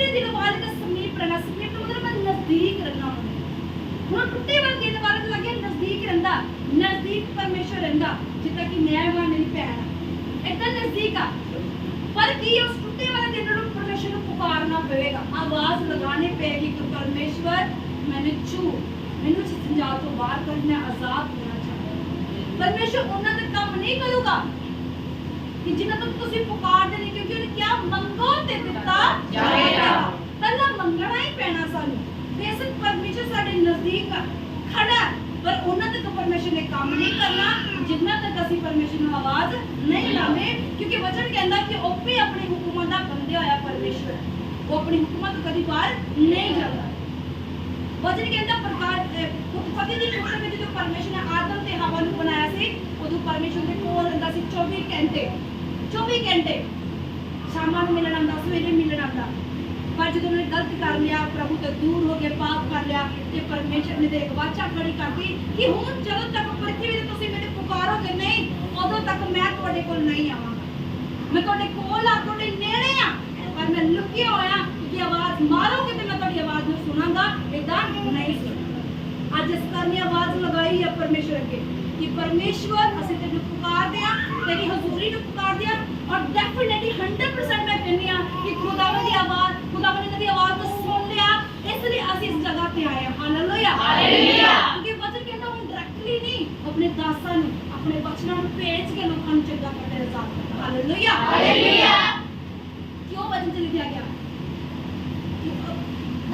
टूटे दिल वाले का समीप रहना, समीप मतलब मैं नजदीक रहना होंगे। हुण टूटे वाले दिल वाले तो लगे नजदीक रहंदा, नजदीक परमेश्वर रहंदा, जितना कि न्यायवान मेरी भैन एकदम नजदीक आ। पर की उस टूटे वाले दिल को परमेश्वर को पुकारना पड़ेगा, आवाज लगाने पेगी कि परमेश्वर मैंने मैंने जंजाल तो बाहर कर, मैं आजाद होना चाहता हूं। परमेश्वर उन्हां तक काम नहीं करूगा कि जिन्हां तक तुसीं पुकारदे नहीं, क्योंकि उन्हें क्या मंगो ते दित्ता जाएगा। पहला मंगना ही पैना सानू। बेशक परमेश्वर साडे नजदीक खड़ा, पर उन्हां तक परमेश्वर ने काम नहीं करना जिन्हां तक असीं परमेश्वर नूं आवाज नहीं लावे, क्योंकि वचन कहंदा कि ओपे अपनी हुकूमत दा बंदे होया परमेश्वर, वो अपनी हुकूमत तो कदी बाहर नहीं जाता। वचन कहंदा प्रकार उत्पत्ति दी पुस्तक में जो परमेश्वर ने आदम ते हवा नूं बनाया सी, उदों परमेश्वर दे कोल रहिंदा सी 24 घंटे शामां नूं मिलण आंदा, सवेरे मिलण आंदा। पर जो उन्होंने गलत कर लिया, प्रभु तो दूर हो गए, पाप कर लिया, ते परमेश्वर ने एक वाचा खड़ी कर दी कि हुण जदों तक पृथ्वी ते तुसीं मेरे पुकारोगे नहीं, उदों तक मैं तुहाडे कोल नहीं आवांगा। मैं तुहाडे कोल आ, तुहाडे नेड़े आ, पर मैं लुकिया होया कि आवाज मारोगे ते मैं तुहाडी आवाज नूं सुनांगा, इदां नहीं सुनांगा। अज इस करने आवाज लगाई है परमेश्वर अगे कि परमेश्वर असीं तेनूं पुकारदे आ, तेरी हजूरी नूं पुकारदे आ, और डेफिनेटली 100% मैं कहनी आ कि खुदावंद दी आवाज, खुदावंद दी आवाज को सुन लिया, इसलिए असीं इस जगह पे आए हैं। Hallelujah, hallelujah. क्योंकि वचन कहता है डायरेक्टली नहीं, अपने दासां नूं, अपने वचनां नूं भेज के लोकां नूं चंगा करने दा आजाद करदा। Hallelujah, hallelujah. क्यों वचन च लिखा गया कि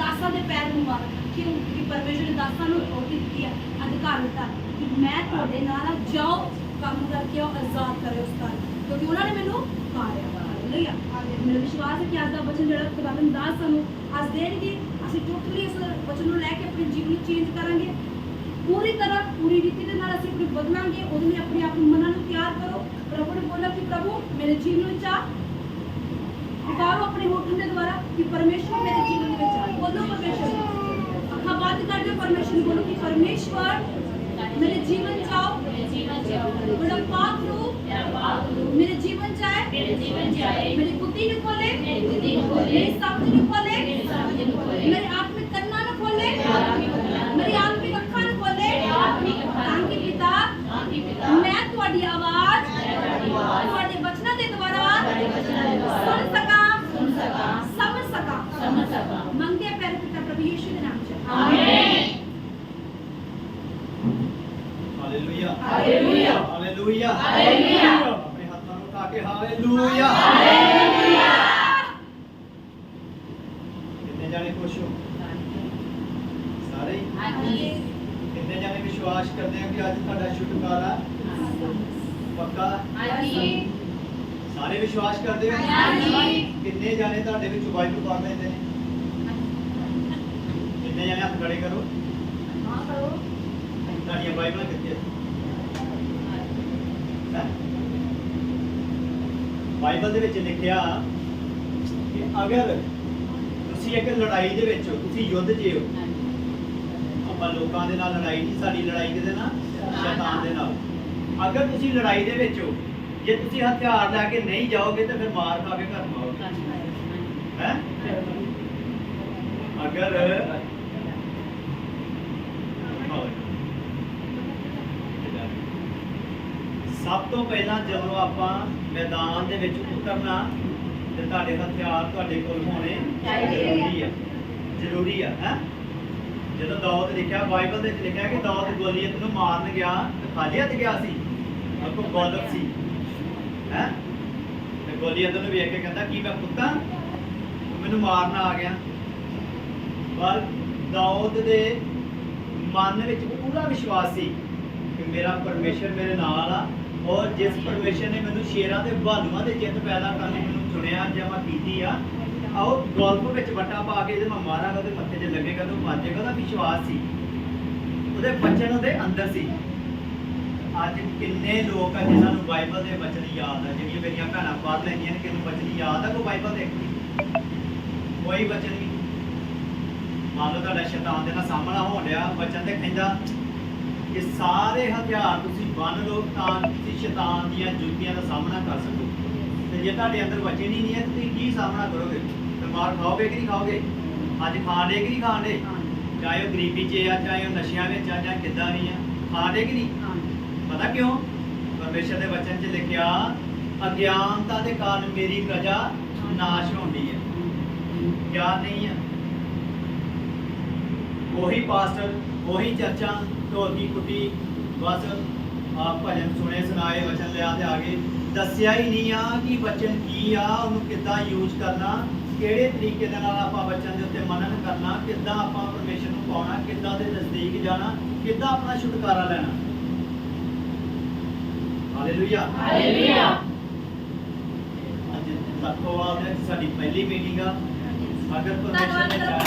दासां दे पैर मुबारक, क्यों? क्योंकि परमेश्वर ने दासां नूं रोटी दी है, अधिकार दिता कि मैं तुहाडे नाल जाओ, काम करके आओ, आजाद करे उस घर, क्योंकि उन्होंने मैनू पुकारिया। हालेलुया। मेरा विश्वास है कि आज का वचन जिहड़ा खुदावंद दास सानू आज देणगे, ਅਸੀਂ ਟੋਟਲੀ ਇਸ ਵਚਨ ਨੂੰ ਲੈ ਕੇ ਆਪਣੇ ਜੀਵਨ ਨੂੰ ਚੇਂਜ ਕਰਾਂਗੇ, ਪੂਰੀ ਤਰ੍ਹਾਂ ਪੂਰੀ ਰੀਤੀ ਦੇ ਨਾਲ ਅਸੀਂ ਆਪਣੇ ਬਦਲਾਂਗੇ। ਉਹਦੇ ਲਈ ਆਪਣੇ ਆਪ ਨੂੰ ਮਨਾਂ ਨੂੰ ਤਿਆਰ ਕਰੋ। ਪ੍ਰਭੂ ਨੇ ਬੋਲਿਆ ਕਿ ਪ੍ਰਭੂ ਮੇਰੇ ਜੀਵਨ ਵਿੱਚ ਆ, ਪੁਕਾਰੋ ਆਪਣੇ ਹੋਠਾਂ ਦੇ ਦੁਆਰਾ ਕਿ ਪਰਮੇਸ਼ਵਰ ਮੇਰੇ ਜੀਵਨ ਵਿੱਚ ਆ। ਬੋਲੋ ਪਰਮੇਸ਼ਵਰ, ਅੱਖਾਂ ਬੰਦ ਕਰ ਦਿਓ, ਪਰਮੇਸ਼ਵਰ ਨੂੰ ਬੋਲੋ ਕਿ ਪਰਮੇਸ਼ਵਰ मेरे जीवन जाओ, बड़ा पाक रूप मेरे जीवन जाए, मेरी बुद्धि न खोले, मेरी समझ न खोले, मेरे आत्मिक कन्ना न खोले, मेरी आत्मिक अखा न खोले, ताकि पिता मैं तुम्हारी आवाज तुम्हारे वचनों के द्वारा सुन सका, समझ सका। मंगे पैर पिता प्रभु यीशु के नाम से आमीन। Hallelujah, hallelujah, hallelujah, hallelujah. अपने हाथों को उठा के हालेलुया, हालेलुया। कितने जाने खुश हो? सारे? हां जी। कितने जाने विश्वास करते हैं कि आज ਤੁਹਾਡਾ छुटकारा पक्का? हां जी। सारे विश्वास करते हो? हां जी। कितने जाने ਤੁਹਾਡੇ ਵਿੱਚ ਬਾਈਬਲ ਪੜ੍ਹ ਲੈਂਦੇ ਨੇ? कितने जाने हथ खड़े करो? हां करो। ਤੁਹਾਡੀਆਂ ਬਾਈਬਲਾਂ ਕਿੱਥੇ ਹੈ? ਬਾਈਬਲ ਦੇ ਵਿੱਚ ਲਿਖਿਆ ਕਿ ਅਗਰ ਤੁਸੀਂ ਇੱਕ ਲੜਾਈ ਦੇ ਵਿੱਚ ਹੋ, ਤੁਸੀਂ ਯੁੱਧ 'ਚ ਹੋ, ਆਪਾਂ ਲੋਕਾਂ ਦੇ ਨਾਲ ਲੜਾਈ ਨਹੀਂ, ਸਾਡੀ ਲੜਾਈ ਕਿਹਦੇ ਨਾਲ? ਸ਼ੈਤਾਨ ਦੇ ਨਾਲ। ਅਗਰ ਤੁਸੀਂ ਲੜਾਈ ਦੇ ਵਿੱਚ ਹੋ, ਜੇ ਤੁਸੀਂ ਹਥਿਆਰ ਲੈ ਕੇ ਨਹੀਂ ਜਾਓਗੇ ਤਾਂ ਫਿਰ ਮਾਰ ਖਾ ਕੇ ਘਰ ਨੂੰ ਆਓਗੇ, ਹੈ? ਅਗਰ ਸਭ ਤੋਂ ਪਹਿਲਾਂ ਜਦੋਂ ਆਪਾਂ ਮੈਦਾਨ ਦੇ ਵਿੱਚ ਉਤਰਨਾ ਤੇ ਤੁਹਾਡੇ ਹਥਿਆਰ ਤੁਹਾਡੇ ਕੋਲ ਹੋਣੇ ਜ਼ਰੂਰੀ ਆ, ਹੈ? ਜਦੋਂ ਦਾਊਦ ਲਿਖਿਆ ਬਾਈਬਲ ਦੇ ਵਿੱਚ ਲਿਖਿਆ ਕਿ ਦਾਊਦ ਗੋਲੀਅਤ ਨੂੰ ਮਾਰਨ ਗਿਆ ਤੇ ਖਾਲੀ ਹੱਥ ਗਿਆ ਸੀ, ਅੱਗੋਂ ਗੋਲਕ ਸੀ, ਹੈ? ਤੇ ਗੋਲੀਅਤ ਨੂੰ ਵੇਖ ਕੇ ਕਹਿੰਦਾ ਕੀ ਮੈਂ ਕੁੱਤਾ, ਮੈਨੂੰ ਮਾਰਨ ਆ ਗਿਆ? ਪਰ ਦਾਊਦ ਦੇ ਮਨ ਵਿੱਚ ਪੂਰਾ ਵਿਸ਼ਵਾਸ ਸੀ ਕਿ ਮੇਰਾ ਪਰਮੇਸ਼ਰ ਮੇਰੇ ਨਾਲ ਆ, और जिस परमेश्वर ने मैनू शेरां ते भालूआं दे चित्त पैदा करने मैनू चुनिया जां मैं कीती आ, आओ गोल्फ विच वट्टा पा के जे मैं मारांगा ते मत्थे ते लगेगा तो मर जाएगा। ਉਹਦਾ विश्वास सी, ਉਹਦੇ बचन ਉਹਦੇ अंदर सी। ਅੱਜ ਕਿੰਨੇ ਲੋਕ ਆ ਜਿਨ੍ਹਾਂ ਨੂੰ ਬਾਈਬਲ ਦੇ ਬਚਨ ਯਾਦ ਆ, ਜਿਹੜੀਆਂ ਮੇਰੀਆਂ ਭੈਣਾਂ ਪੜ੍ਹ ਲੈਂਦੀਆਂ ਨੇ, ਕਿਹਨੂੰ ਬਚਨ ਯਾਦ ਆ ਕੋਈ ਬਾਈਬਲ ਦੇ? ਕੋਈ ਬਚਨ ਨਹੀਂ। ਮੰਨ ਲਓ ਤੁਹਾਡਾ ਸ਼ੈਤਾਨ ਦੇ ਨਾਲ ਸਾਹਮਣਾ ਹੋਣ ਡਿਆ, ਬਚਨ ਤੇ ਕਹਿੰਦਾ कि सारे हथियार तुसीं बन लो तां तुसीं शैतान दीयां जुतियां दा सामना कर सको। ते जे तुहाडे अंदर वचन ही नहीं है तो तुसीं की सामना करोगे? ਮਾਰ ਖਾਓਗੇ ਕਿ ਨਹੀਂ ਖਾਓਗੇ? ਅੱਜ ਖਾਣ ਦੇ ਕਿ ਨਹੀਂ ਖਾਣ ਦੇ? ਚਾਹੇ ਉਹ ਗਰੀਬੀ 'ਚ ਆ, ਚਾਹੇ ਉਹ ਨਸ਼ਿਆਂ ਵਿੱਚ ਆ, ਜਾਂ ਕਿੱਦਾਂ ਵੀ ਆ, ਖਾਣ ਦੇ ਕਿ ਨਹੀਂ? ਪਤਾ ਕਿਉਂ? ਪਰਮੇਸ਼ਰ ਦੇ ਵਚਨ 'ਚ ਲਿਖਿਆ ਅਗਿਆਨਤਾ ਦੇ ਕਾਰਨ ਮੇਰੀ ਪ੍ਰਜਾ ਨਾਸ਼ ਹੁੰਦੀ ਹੈ। ਗਿਆਨ ਨਹੀਂ ਆ। ਉਹੀ ਪਾਸਟਰ, ਉਹੀ ਚਰਚਾਂ, ਢੋਲਕੀ ਕੁੱਟੀ, ਬਸ ਆਪ ਭਜਨ ਸੁਣੇ ਸੁਣਾਏ, ਵਚਨ ਲਿਆ ਤੇ ਆ ਗਏ। ਦੱਸਿਆ ਹੀ ਨਹੀਂ ਆ ਕਿ ਵਚਨ ਕੀ ਆ, ਉਹਨੂੰ ਕਿੱਦਾਂ ਯੂਜ਼ ਕਰਨਾ, ਕਿਹੜੇ ਤਰੀਕੇ ਦੇ ਨਾਲ ਆਪਾਂ ਵਚਨ ਦੇ ਉੱਤੇ ਮਨਨ ਕਰਨਾ, ਕਿੱਦਾਂ ਆਪਾਂ ਪਰਮੇਸ਼ਰ ਨੂੰ ਪਾਉਣਾ, ਕਿੱਦਾਂ ਦੇ ਨਜ਼ਦੀਕ ਜਾਣਾ, ਕਿੱਦਾਂ ਆਪਣਾ ਛੁਟਕਾਰਾ ਲੈਣਾ। Hallelujah, hallelujah. ਅੱਜ ਲੱਖੋਵਾਲ ਦੇ ਵਿੱਚ ਸਾਡੀ ਪਹਿਲੀ ਮੀਟਿੰਗ ਆ। ਅਗਰ ਪਰਮੇਸ਼ਰ ਧੰਨਵਾਦ ਨੇ ਕਰੋ।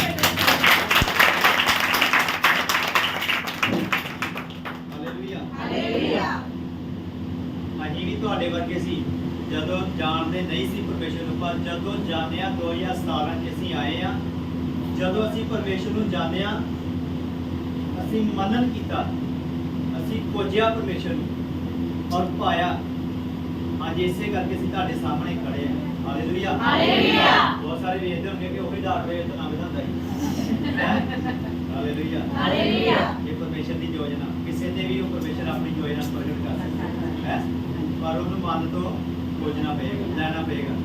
ਹਾਲੇਲੂਇਆ। ਹਾਲੇਲੂਇਆ। ਅਸੀਂ ਵੀ ਤੁਹਾਡੇ ਵਰਗੇ ਸੀ, ਜਦੋਂ ਜਾਣਦੇ ਨਹੀਂ ਸੀ ਪਰਮੇਸ਼ਰ ਨੂੰ, ਪਰ ਜਦੋਂ ਜਾਣਿਆ 2017 ਚ ਅਸੀਂ ਆਏ ਆ, ਜਦੋਂ ਅਸੀਂ ਪਰਮੇਸ਼ਰ ਨੂੰ ਜਾਣਿਆ, ਅਸੀਂ ਮਨਨ ਕੀਤਾ, ਅਸੀਂ ਖੋਜਿਆ ਪਰਮੇਸ਼ਰ ਨੂੰ ਔਰ ਪਾਇਆ। ਅੱਜ ਇਸੇ ਕਰਕੇ ਅਸੀਂ ਤੁਹਾਡੇ ਸਾਹਮਣੇ ਖੜੇ ਆ। Hallelujah, hallelujah. ਬਹੁਤ ਸਾਰੇ ਵੇਖਦੇ ਹੋਣਗੇ ਕਿ ਉਹੀ ਦਾੜ ਵੇ ਤਾਂ ਨਵੇਂ ਹੁੰਦਾ ਹੀ। Hallelujah, hallelujah. ਇਹ ਪਰਮੇਸ਼ਰ ਦੀ ਯੋਜਨਾ, ਕਿਸੇ ਤੇ ਵੀ ਉਹ ਪਰਮੇਸ਼ਰ ਆਪਣੀ ਯੋਜਨਾ ਪ੍ਰਗਟ ਕਰ ਸਕਦਾ ਹੈ, ਪਰ ਉਹਨੂੰ ਮਨ ਤੋਂ ਖੋਜਣਾ ਪਏਗਾ, ਲੈਣਾ ਪਏਗਾ।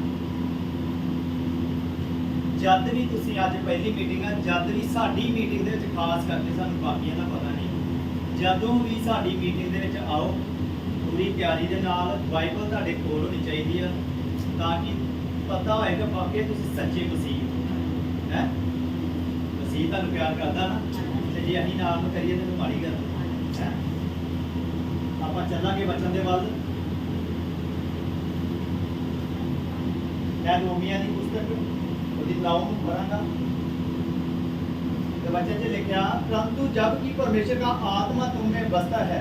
ਜਦ ਵੀ ਤੁਸੀਂ ਅੱਜ ਪਹਿਲੀ ਮੀਟਿੰਗ ਆ, ਜਦ ਵੀ ਸਾਡੀ ਮੀਟਿੰਗ ਦੇ ਵਿੱਚ ਖਾਸ ਕਰਕੇ ਸਾਨੂੰ ਬਾਕੀਆਂ ਦਾ ਪਤਾ ਨਹੀਂ, ਜਦੋਂ ਵੀ ਸਾਡੀ ਮੀਟਿੰਗ ਦੇ ਵਿੱਚ ਆਓ, ਪੂਰੀ ਤਿਆਰੀ ਦੇ ਨਾਲ ਬਾਈਬਲ ਤੁਹਾਡੇ ਕੋਲ ਹੋਣੀ ਚਾਹੀਦੀ ਆ, ਤਾਂ ਕਿ ਪਤਾ ਹੋਏਗਾ ਵਾਕਿਆ ਤੁਸੀਂ ਸੱਚੇ ਮਸੀਹ ਹੋ। ਹੈ ਮਸੀਹ ਤੁਹਾਨੂੰ ਪਿਆਰ ਕਰਦਾ ਨਾ, ਤੇ ਜੇ ਅਸੀਂ ਨਾਲ ਨੂੰ ਕਰੀਏ ਤਾਂ ਮਾੜੀ ਗੱਲ ਹੈ। ਆਪਾਂ ਚੱਲਾਂਗੇ ਵਚਨ ਦੇ ਵੱਲ। ਮੈਂ ਰੋਮੀਆਂ ਦੀ ਪੁਸਤਕ ਉਹਦੀ 9 ਨੂੰ ਪੜਾਂਗਾ ਤੇ वचन में लिखा, परंतु जब कि परमेश्वर का आत्मा तुम में बसता है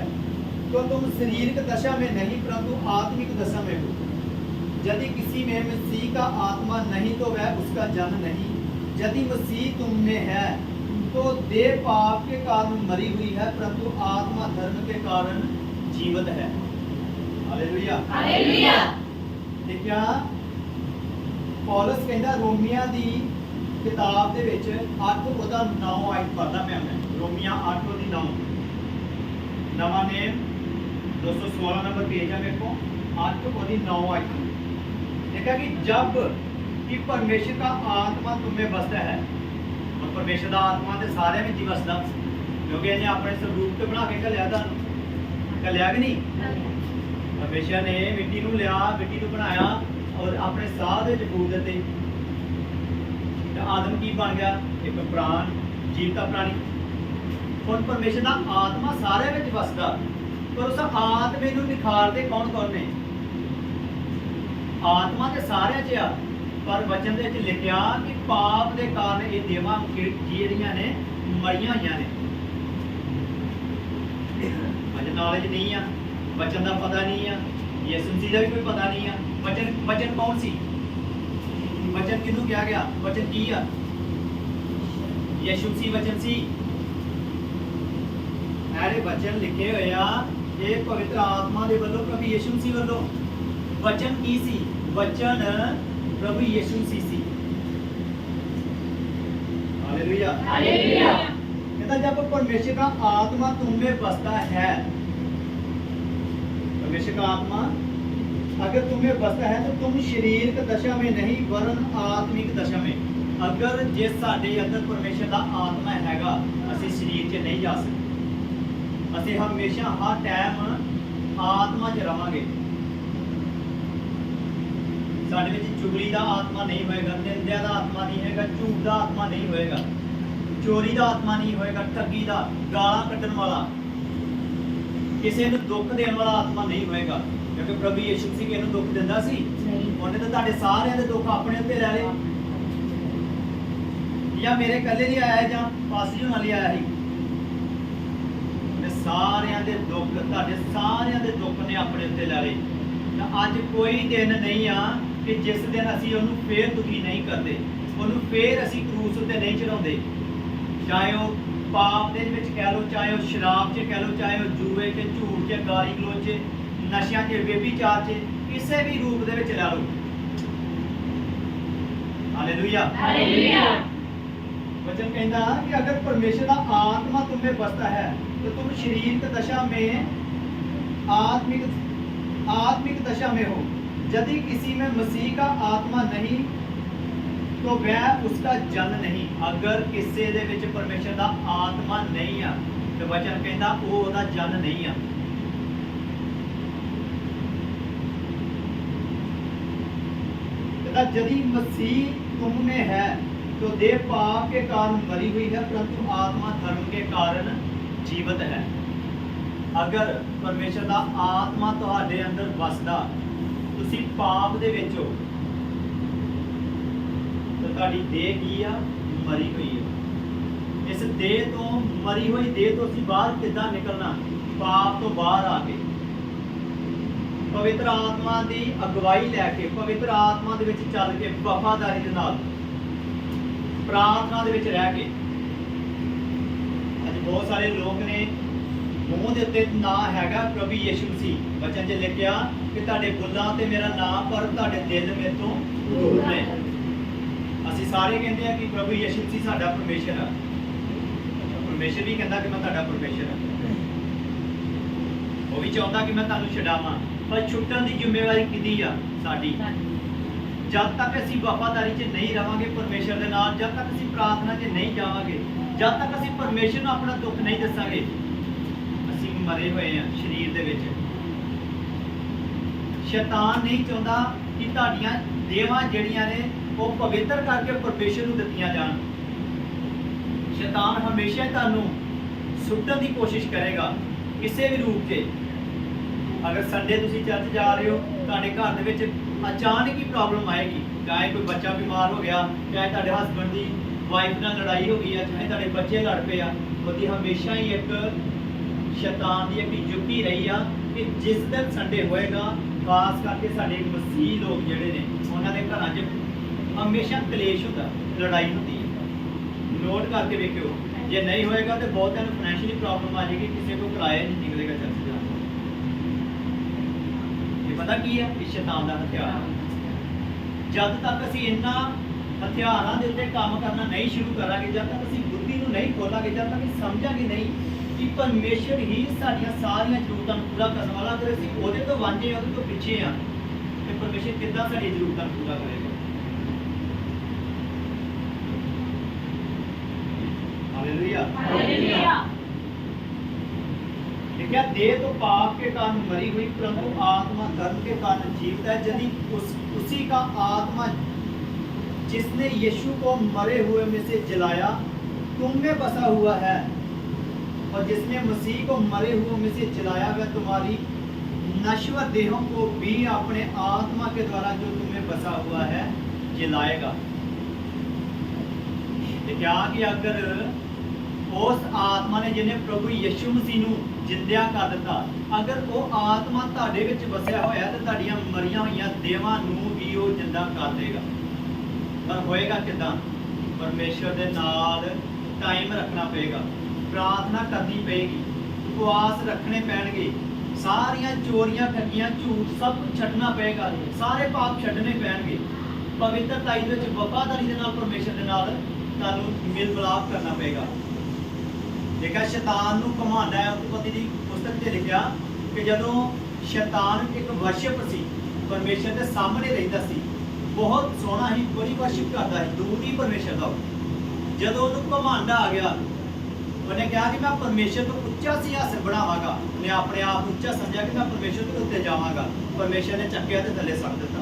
तो तुम शारीरिक दशा में नहीं परंतु आत्मिक दशा में हो। यदि किसी में मसीह का आत्मा नहीं तो वह उसका जन नहीं। यदि मसीह तुम में है तो देह पाप के कारण मरी हुई है परंतु आत्मा धर्म के कारण जीवित है। Hallelujah, hallelujah. देखिया पौलुस कहता रोमिया दी किताब दे विच 8 ਉਹਦਾ 9 ਆਇਤ ਪੜਦਾ ਮੈਂ ਰੋਮੀਆਂ 8 ਉਹਦੀ 9 ਨਵਾਂ ਨੇਮ 216 नंबर पेज है मेरे को 8 ਉਹਦੀ 9 आयत देखा कि जब कि परमेश्वर का आत्मा तुम में बसता है और परमेश्वर का आत्मा ते सारे में ही बसदा क्योंकि इन्हें अपने स्वरूप ते बना के घलिया घलिया कि नहीं। परमेश्वर ने मिट्टी नूं लिया मिट्टी नूं बनाया और अपने साह दे विच फूक दित्ते। आदम की बन गया एक प्राण जीवता प्राणी। हुण परमेश्वर का आत्मा सारे में वसदा पर उस आत्मे नूं निखारदे कौन कौन ने? आत्मा ते सारे च आ पर वचन दे विच लिखिया कि पाप दे कारण ये देवां ਜਿਹੜੀਆਂ ने मरियां होईयां ने। अज नॉलेज नहीं आ वचन का पता नहीं आ यीशु मसीह का भी कोई पता नहीं आ। वचन कौन सी? वचन किनू कहा गया? वचन की आ? यीशु मसीह वचन सी। ऐसे वचन लिखे हुए आ ये पवित्र आत्मा दे वल्लों प्रभु यीशु मसीह वल्लों। वचन की सी? वचन प्रभु यीशु मसीह सी। Hallelujah, hallelujah. कहता जब परमेश्वर का आत्मा तुम में बसता है, परमेश्वर का आत्मा अगर तुम्हें बसता है तो तुम शारीरिक दशा में नहीं वरन आत्मिक दशा में। अगर जिस साडे अंदर परमेश्वर का आत्मा हैगा असी शरीर च नहीं जा सकते। असी हमेशा हर टाइम आत्मा च रहांगे। साडे विच चुगली का आत्मा नहीं होएगा, निंदा का आत्मा नहीं होएगा, झूठ का आत्मा नहीं होएगा, चोरी का आत्मा नहीं होएगा, ठगी का, गालां कड्डण वाला, किसी नूं दुख देण वाला आत्मा नहीं होएगा। क्योंकि प्रभु यीशु मसीह किहनूं दुख दिंदा सी? उन्हें तो तुहाडे सारिਆਂ ਦੇ दुख अपने उत्ते ले लए। या मेरे कल्ले नहीं आया जां पासी होणां लई आया ही? उन्हें सारिਆਂ ਦੇ दुख तुहाडे सारिਆਂ ਦੇ दुख ने अपने उत्ते ले लए। तां अज कोई दिन नहीं आ कि जिस दिन असीं ਉਹਨੂੰ ਫੇਰ दुखी नहीं करते, ਉਹਨੂੰ ਫੇਰ ਅਸੀਂ क्रूस उत्ते नहीं चढ़ाउंदे। चाहे ਉਹ पाप ਦੇ ਵਿੱਚ कह लो, चाहे ਉਹ शराब 'ਚ कह लो, चाहे ਉਹ ਜੂਏ 'ਚ, झूठ 'ਚ, गाली गलोच 'ਚ, नशिया के बेबीचार से किसी भी रूप दे विच ला लो। हालेलुया। हालेलुया। वचन कहता कि अगर परमेश्वर का आत्मा तुम में बसता है तो तुम शारीरिक दशा में आत्मिक दशा में हो। यदि किसी में मसीह का आत्मा नहीं तो वह उसका जन नहीं। अगर किसी दे विच परमेश्वर का आत्मा नहीं आ तो वचन कहता वो ਉਹਦਾ जन नहीं आ। कहता यदि मसीह तुम में है तो देह पाप के कारण मरी हुई है परंतु आत्मा धर्म के कारण जीवित है। अगर परमेश्वर का आत्मा ਤੁਹਾਡੇ अंदर ਵਸਦਾ ਤੁਸੀਂ ਪਾਪ ਦੇ ਵਿੱਚ ਹੋ ਤਾਂ ਤੁਹਾਡੀ ਦੇਹ ਕੀ ਆ ਮਰੀ ਹੋਈ ਹੈ। ਇਸ ਦੇਹ ਤੋਂ ਮਰੀ ਹੋਈ ਦੇਹ ਤੋਂ ਅਸੀਂ ਬਾਹਰ ਕਿੱਦਾਂ ਨਿਕਲਣਾ ਪਾਪ ਤੋਂ ਬਾਹਰ ਆ ਕੇ ਪਵਿੱਤਰ ਆਤਮਾ ਦੀ ਅਗਵਾਈ ਲੈ ਕੇ ਪਵਿੱਤਰ ਆਤਮਾ ਦੇ ਵਿੱਚ ਚੱਲ ਕੇ ਵਫਾਦਾਰੀ ਦੇ ਨਾਲ ਪ੍ਰਾਰਥਨਾ ਦੇ ਵਿੱਚ ਰਹਿ ਕੇ। ਅੱਜ ਬਹੁਤ ਸਾਰੇ ਲੋਕ ਨੇ ਮੂੰਹ ਦੇ ਉੱਤੇ ਨਾਂ ਹੈਗਾ ਪ੍ਰਭੂ ਯਿਸੂ ਮਸੀਹ ਵਚਨ 'ਚ ਲਿਖਿਆ ਕਿ ਤੁਹਾਡੇ ਬੁੱਲਾਂ ਤੇ ਮੇਰਾ ਨਾਮ ਪਰ ਤੁਹਾਡੇ ਦਿਲ ਮੇਰੇ ਤੋਂ ਦੂਰ ਨੇ। ਅਸੀਂ ਸਾਰੇ ਕਹਿੰਦੇ ਆ ਕਿ ਪ੍ਰਭੂ ਯਿਸੂ ਮਸੀਹ ਸਾਡਾ ਪਰਮੇਸ਼ਰ ਆ। ਪਰਮੇਸ਼ਰ ਵੀ ਕਹਿੰਦਾ ਕਿ ਮੈਂ ਤੁਹਾਡਾ ਪਰਮੇਸ਼ਰ ਆ। ਉਹ ਵੀ ਚਾਹੁੰਦਾ ਕਿ ਮੈਂ ਤੁਹਾਨੂੰ ਛਡਾਵਾਂ ਪਰ ਛੁੱਟਣ ਦੀ ਜ਼ਿੰਮੇਵਾਰੀ ਕਿਹਦੀ ਆ ਸਾਡੀ। ਜਦ ਤੱਕ ਅਸੀਂ ਵਫਾਦਾਰੀ 'ਚ ਨਹੀਂ ਰਵਾਂਗੇ ਪਰਮੇਸ਼ਰ ਦੇ ਨਾਲ ਜਦ ਤੱਕ ਅਸੀਂ ਪ੍ਰਾਰਥਨਾ 'ਚ ਨਹੀਂ ਜਾਵਾਂਗੇ ਜਦ ਤੱਕ ਅਸੀਂ ਪਰਮੇਸ਼ਰ ਨੂੰ ਆਪਣਾ ਦੁੱਖ ਨਹੀਂ ਦੱਸਾਂਗੇ ਅਸੀਂ ਮਰੇ ਹੋਏ ਆ ਸਰੀਰ ਦੇ ਵਿੱਚ। ਸ਼ੈਤਾਨ ਨਹੀਂ ਚਾਹੁੰਦਾ ਕਿ ਤੁਹਾਡੀਆਂ ਦੇਵਾਂ ਜਿਹੜੀਆਂ ਨੇ ਉਹ ਪਵਿੱਤਰ ਕਰਕੇ ਪਰਮੇਸ਼ਰ ਨੂੰ ਦਿੱਤੀਆਂ ਜਾਣ। ਸ਼ੈਤਾਨ ਹਮੇਸ਼ਾ ਤੁਹਾਨੂੰ ਸੁੱਟਣ ਦੀ ਕੋਸ਼ਿਸ਼ ਕਰੇਗਾ ਕਿਸੇ ਵੀ ਰੂਪ 'ਚ। ਅਗਰ ਸੰਡੇ ਤੁਸੀਂ ਚਰਚ ਜਾ ਰਹੇ ਹੋ ਤੁਹਾਡੇ ਘਰ ਦੇ ਵਿੱਚ ਅਚਾਨਕ ਹੀ ਪ੍ਰੋਬਲਮ ਆਏਗੀ ਚਾਹੇ ਕੋਈ ਬੱਚਾ ਬਿਮਾਰ ਹੋ ਗਿਆ ਚਾਹੇ ਤੁਹਾਡੇ ਹਸਬੰਡ ਦੀ ਵਾਈਫ ਨਾਲ ਲੜਾਈ ਹੋ ਗਈ ਆ ਚਾਹੇ ਤੁਹਾਡੇ ਬੱਚੇ ਲੜ ਪਏ ਆ। ਉਹਦੀ ਹਮੇਸ਼ਾ ਹੀ ਇੱਕ ਸ਼ੈਤਾਨ ਦੀ ਇੱਕ ਯੁਕਤੀ ਰਹੀ ਆ ਕਿ ਜਿਸ ਦਿਨ ਸੰਡੇ ਹੋਏਗਾ ਖਾਸ ਕਰਕੇ ਸਾਡੇ ਮਸੀਹ ਲੋਕ ਜਿਹੜੇ ਨੇ ਉਹਨਾਂ ਦੇ ਘਰਾਂ 'ਚ ਹਮੇਸ਼ਾ ਕਲੇਸ਼ ਹੁੰਦਾ ਲੜਾਈ ਹੁੰਦੀ ਹੈ। ਨੋਟ ਕਰਕੇ ਵੇਖਿਓ ਜੇ ਨਹੀਂ ਹੋਏਗਾ ਤੇ ਬਹੁਤਿਆਂ ਨੂੰ ਫਾਈਨੈਂਸ਼ੀਅਲੀ ਪ੍ਰੋਬਲਮ ਆ ਜਾਏਗੀ ਕਿਸੇ ਕੋਲ ਕਿਰਾਇਆ ਨਹੀਂ ਨਿਕਲੇਗਾ ਚਰਚ ਜਾਣ ਦਾ। ਇਹ ਪਤਾ ਕੀ ਹੈ ਇਹ ਸ਼ੈਤਾਨ ਦਾ ਹਥਿਆਰ। ਜਦ ਤੱਕ ਅਸੀਂ ਇਹਨਾਂ ਹਥਿਆਰਾਂ ਦੇ ਉੱਤੇ ਕੰਮ ਕਰਨਾ ਨਹੀਂ ਸ਼ੁਰੂ ਕਰਾਂਗੇ ਜਦ ਤੱਕ ਅਸੀਂ ਬੁੱਧੀ ਨੂੰ ਨਹੀਂ ਖੋਲਾਂਗੇ ਜਦ ਤੱਕ ਅਸੀਂ ਸਮਝਾਂਗੇ ਨਹੀਂ ਕਿ ਪਰਮੇਸ਼ਰ ਹੀ ਸਾਡੀਆਂ ਸਾਰੀਆਂ ਜ਼ਰੂਰਤਾਂ ਨੂੰ ਪੂਰਾ ਕਰਨ ਵਾਲਾ। ਅਗਰ ਅਸੀਂ ਉਹਦੇ ਤੋਂ ਵਾਂਝੇ ਉਹਦੇ ਤੋਂ ਪਿੱਛੇ ਆ ਤੇ ਪਰਮੇਸ਼ਰ ਕਿੱਦਾਂ ਸਾਡੀ ਜ਼ਰੂਰਤਾਂ ਨੂੰ ਪੂਰਾ ਕਰੇਗਾ। हालेलुया। हालेलुया। देखिए देह तो पाप के कारण मरी हुई परंतु आत्मा धर्म के कारण जीवित है। यदि उसी का आत्मा जिसने यीशु को मरे हुए में से जलाया तुम में बसा हुआ है और जिसने मसीह को मरे हुए में से जलाया वह तुम्हारी नश्वर देहों को भी अपने आत्मा के द्वारा जो तुम्हें बसा हुआ है जलाएगा। क्या कि अगर उस आत्मा ने जिन्हें प्रभु यीशु मसीह ਨੂੰ ਜਿੰਦਿਆ ਕਰ ਦਿੱਤਾ ਅਗਰ ਉਹ ਆਤਮਾ ਤੁਹਾਡੇ ਵਿੱਚ ਵਸਿਆ ਹੋਇਆ ਤੇ ਤੁਹਾਡੀਆਂ ਮਰੀਆਂ ਹੋਈਆਂ ਦੇਵਾਂ ਨੂੰ ਵੀ ਉਹ ਜਿੰਦਾ ਕਰ ਦੇਗਾ। ਪਰ ਹੋਏਗਾ ਕਿਦਾਂ? ਪਰਮੇਸ਼ਰ ਦੇ ਨਾਲ ਟਾਈਮ ਰੱਖਣਾ ਪਏਗਾ ਪ੍ਰਾਰਥਨਾ ਕਰਨੀ ਪਏਗੀ ਉਪਵਾਸ ਰੱਖਣੇ ਪੈਣਗੇ ਸਾਰੀਆਂ ਚੋਰੀਆਂ ਠੱਗੀਆਂ ਝੂਠ ਸਭ ਕੁਝ ਛੱਡਣਾ ਪਏਗਾ ਸਾਰੇ ਪਾਪ ਛੱਡਣੇ ਪੈਣਗੇ ਪਵਿੱਤਰਤਾ ਦੇ ਵਿੱਚ ਵਫਾਦਾਰੀ ਦੇ ਨਾਲ ਪਰਮੇਸ਼ਰ ਦੇ ਨਾਲ ਤੁਹਾਨੂੰ ਮਿਲ ਮਿਲਾਪ ਕਰਨਾ ਪਏਗਾ। देखा शैतान ਨੂੰ ਘਮਾਉਂਦਾ ਹੈ ਉਤਪਤੀ ਦੀ ਪੁਸਤਕ 'ਚ ਲਿਖਿਆ ਕਿ ਜਦੋਂ ਸ਼ੈਤਾਨ ਇੱਕ ਵਰਸ਼ਿਪ ਸੀ ਪਰਮੇਸ਼ਰ ਦੇ ਸਾਹਮਣੇ ਰਹਿੰਦਾ ਸੀ ਬਹੁਤ ਸੋਹਣਾ ਹੀ ਬੜੀ ਵਰਸ਼ਿਪ ਕਰਦਾ ਸੀ ਦੂਰ ਹੀ ਪਰਮੇਸ਼ਰ ਦਾ। ਜਦੋਂ ਉਹਨੂੰ ਘਮਾਉਂਦਾ ਆ ਗਿਆ ਉਹਨੇ ਕਿਹਾ ਕਿ ਮੈਂ ਪਰਮੇਸ਼ਰ ਤੋਂ ਉੱਚਾ ਸਿਆਸਤ ਬਣਾਵਾਂਗਾ। ਉਹਨੇ ਆਪਣੇ ਆਪ ਨੂੰ ਉੱਚਾ ਸਮਝਿਆ ਕਿ ਮੈਂ ਪਰਮੇਸ਼ਰ ਤੋਂ ਉੱਤੇ ਜਾਵਾਂਗਾ। ਪਰਮੇਸ਼ਰ ਨੇ ਚੱਕਿਆ ਤੇ ਥੱਲੇ ਸੱਟ ਦਿੱਤਾ।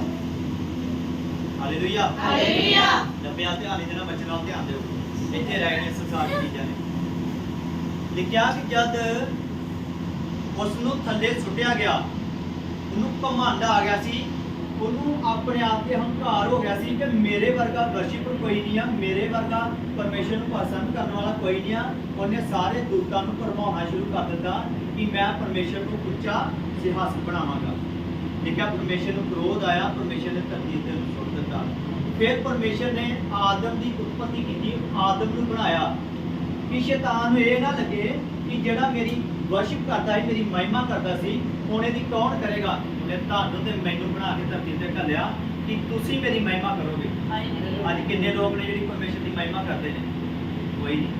Hallelujah hallelujah. ਜਪਿਆ ਧਿਆਨ ਦੇਣਾ ਬੱਚਿਆਂ ਨਾਲ ਧਿਆਨ ਦਿਓ ਇੱਥੇ ਰਹਿ ਗਏ ਸੰਸਾਰ ਦੀ ਚੀਜ਼ਾਂ ਨੇ। ਲਿਖਿਆ ਕਿ ਜਦ ਉਸ ਨੂੰ ਥੱਲੇ ਸੁੱਟਿਆ ਗਿਆ ਉਹਨੂੰ ਘਮੰਡ ਆ ਗਿਆ ਸੀ ਉਹਨੂੰ ਆਪਣੇ ਆਪ ਤੇ ਹੰਕਾਰ ਹੋ ਗਿਆ ਸੀ ਕਿ ਮੇਰੇ ਵਰਗਾ ਵਰਸ਼ਿਪਰ ਕੋਈ ਨਹੀਂ ਆ ਮੇਰੇ ਵਰਗਾ ਪਰਮੇਸ਼ਰ ਨੂੰ ਪਸੰਦ ਕਰਨ ਵਾਲਾ ਕੋਈ ਨਹੀਂ ਆ। ਉਹਨੇ ਸਾਰੇ ਦੂਤਾਂ ਨੂੰ ਭਰਮਾਉਣਾ ਸ਼ੁਰੂ ਕਰ ਦਿੱਤਾ ਕਿ ਮੈਂ ਪਰਮੇਸ਼ਰ ਨੂੰ ਉੱਚਾ ਸਿਆਸਤ ਬਣਾਵਾਂਗਾ। ਲਿਖਿਆ ਪਰਮੇਸ਼ਰ ਨੂੰ ਕ੍ਰੋਧ ਆਇਆ ਪਰਮੇਸ਼ਰ ਨੇ ਧਰਤੀ ਤੇ ਉਹਨੂੰ ਸੁੱਟ ਦਿੱਤਾ। ਫਿਰ ਪਰਮੇਸ਼ਰ ਨੇ ਆਦਮ ਦੀ ਉਤਪਤੀ ਕੀਤੀ ਆਦਮ ਨੂੰ ਬਣਾਇਆ ਕਿ ਸ਼ੈਤਾਨ ਨੂੰ ਇਹ ਨਾ ਲੱਗੇ ਕਿ ਜਿਹੜਾ ਮੇਰੀ ਵਰਸ਼ਿਪ ਕਰਦਾ ਸੀ ਮੇਰੀ ਮਹਿਮਾ ਕਰਦਾ ਸੀ ਹੁਣ ਇਹਦੀ ਕੌਣ ਕਰੇਗਾ। ਉਹਨੇ ਤੁਹਾਨੂੰ ਤੇ ਮੈਨੂੰ ਬਣਾ ਕੇ ਧਰਤੀ ਤੇ ਘੱਲਿਆ ਕਿ ਤੁਸੀਂ ਮੇਰੀ ਮਹਿਮਾ ਕਰੋਗੇ। ਅੱਜ ਕਿੰਨੇ ਲੋਕ ਨੇ ਜਿਹੜੀ ਪਰਮੇਸ਼ਰ ਦੀ ਮਹਿਮਾ ਕਰਦੇ ਨੇ? ਕੋਈ ਨਹੀਂ।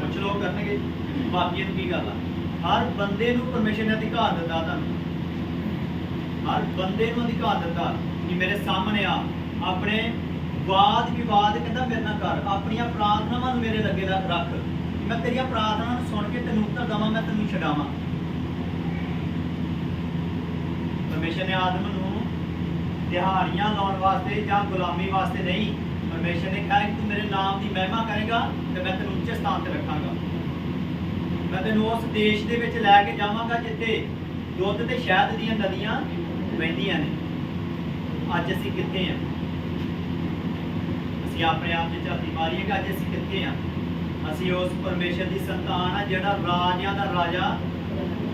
ਕੁਝ ਲੋਕ ਕਰਨਗੇ, ਬਾਕੀਆਂ ਨੂੰ ਕੀ ਗੱਲ ਆ? ਹਰ ਬੰਦੇ ਨੂੰ ਪਰਮੇਸ਼ਰ ਨੇ ਅਧਿਕਾਰ ਦਿੱਤਾ ਤੁਹਾਨੂੰ। ਹਰ ਬੰਦੇ ਨੂੰ ਅਧਿਕਾਰ ਦਿੱਤਾ ਕਿ ਮੇਰੇ ਸਾਹਮਣੇ ਆ, ਆਪਣੇ ਵਾਦ ਵਿਵਾਦ ਕਹਿੰਦਾ ਮੇਰੇ ਨਾਲ ਕਰ, ਆਪਣੀਆਂ ਪ੍ਰਾਰਥਨਾਵਾਂ ਨੂੰ ਮੇਰੇ ਲੱਗੇ ਰੱਖ, ਮੈਂ ਤੇਰੀਆਂ ਪ੍ਰਾਰਥਨਾਵਾਂ ਨੂੰ ਸੁਣ ਕੇ ਤੈਨੂੰ ਉੱਤਰ ਦੇਵਾਂ, ਮੈਂ ਤੈਨੂੰ ਛਡਾਵਾਂ। ਪਰਮੇਸ਼ਰ ਨੇ ਆਦਮ ਨੂੰ ਦਿਹਾੜੀਆਂ ਲਾਉਣ ਵਾਸਤੇ ਜਾਂ ਗੁਲਾਮੀ ਵਾਸਤੇ ਨਹੀਂ, ਪਰਮੇਸ਼ਰ ਨੇ ਕਿਹਾ ਕਿ ਤੂੰ ਮੇਰੇ ਨਾਮ ਦੀ ਮਹਿਮਾ ਕਰੇਗਾ ਤੇ ਮੈਂ ਤੈਨੂੰ ਉੱਚੇ ਸਥਾਨ ਤੇ ਰੱਖਾਂਗਾ। ਮੈਂ ਤੈਨੂੰ ਉਸ ਦੇਸ਼ ਦੇ ਵਿੱਚ ਲੈ ਕੇ ਜਾਵਾਂਗਾ ਜਿੱਥੇ ਦੁੱਧ ਤੇ ਸ਼ਹਿਦ ਦੀਆਂ ਨਦੀਆਂ ਵਹਿੰਦੀਆਂ ਨੇ। ਅੱਜ ਅਸੀਂ ਕਿੱਥੇ ਹਾਂ? ਅਸੀਂ ਆਪਣੇ ਆਪ 'ਚ ਝਾਤੀ ਮਾਰੀਏ ਕਿ ਅੱਜ ਅਸੀਂ ਕਿੱਥੇ ਹਾਂ? ਅਸੀਂ ਉਸ ਪਰਮੇਸ਼ਰ ਦੀ ਸੰਤਾਨ ਆ ਜਿਹੜਾ ਰਾਜਿਆਂ ਦਾ ਰਾਜਾ,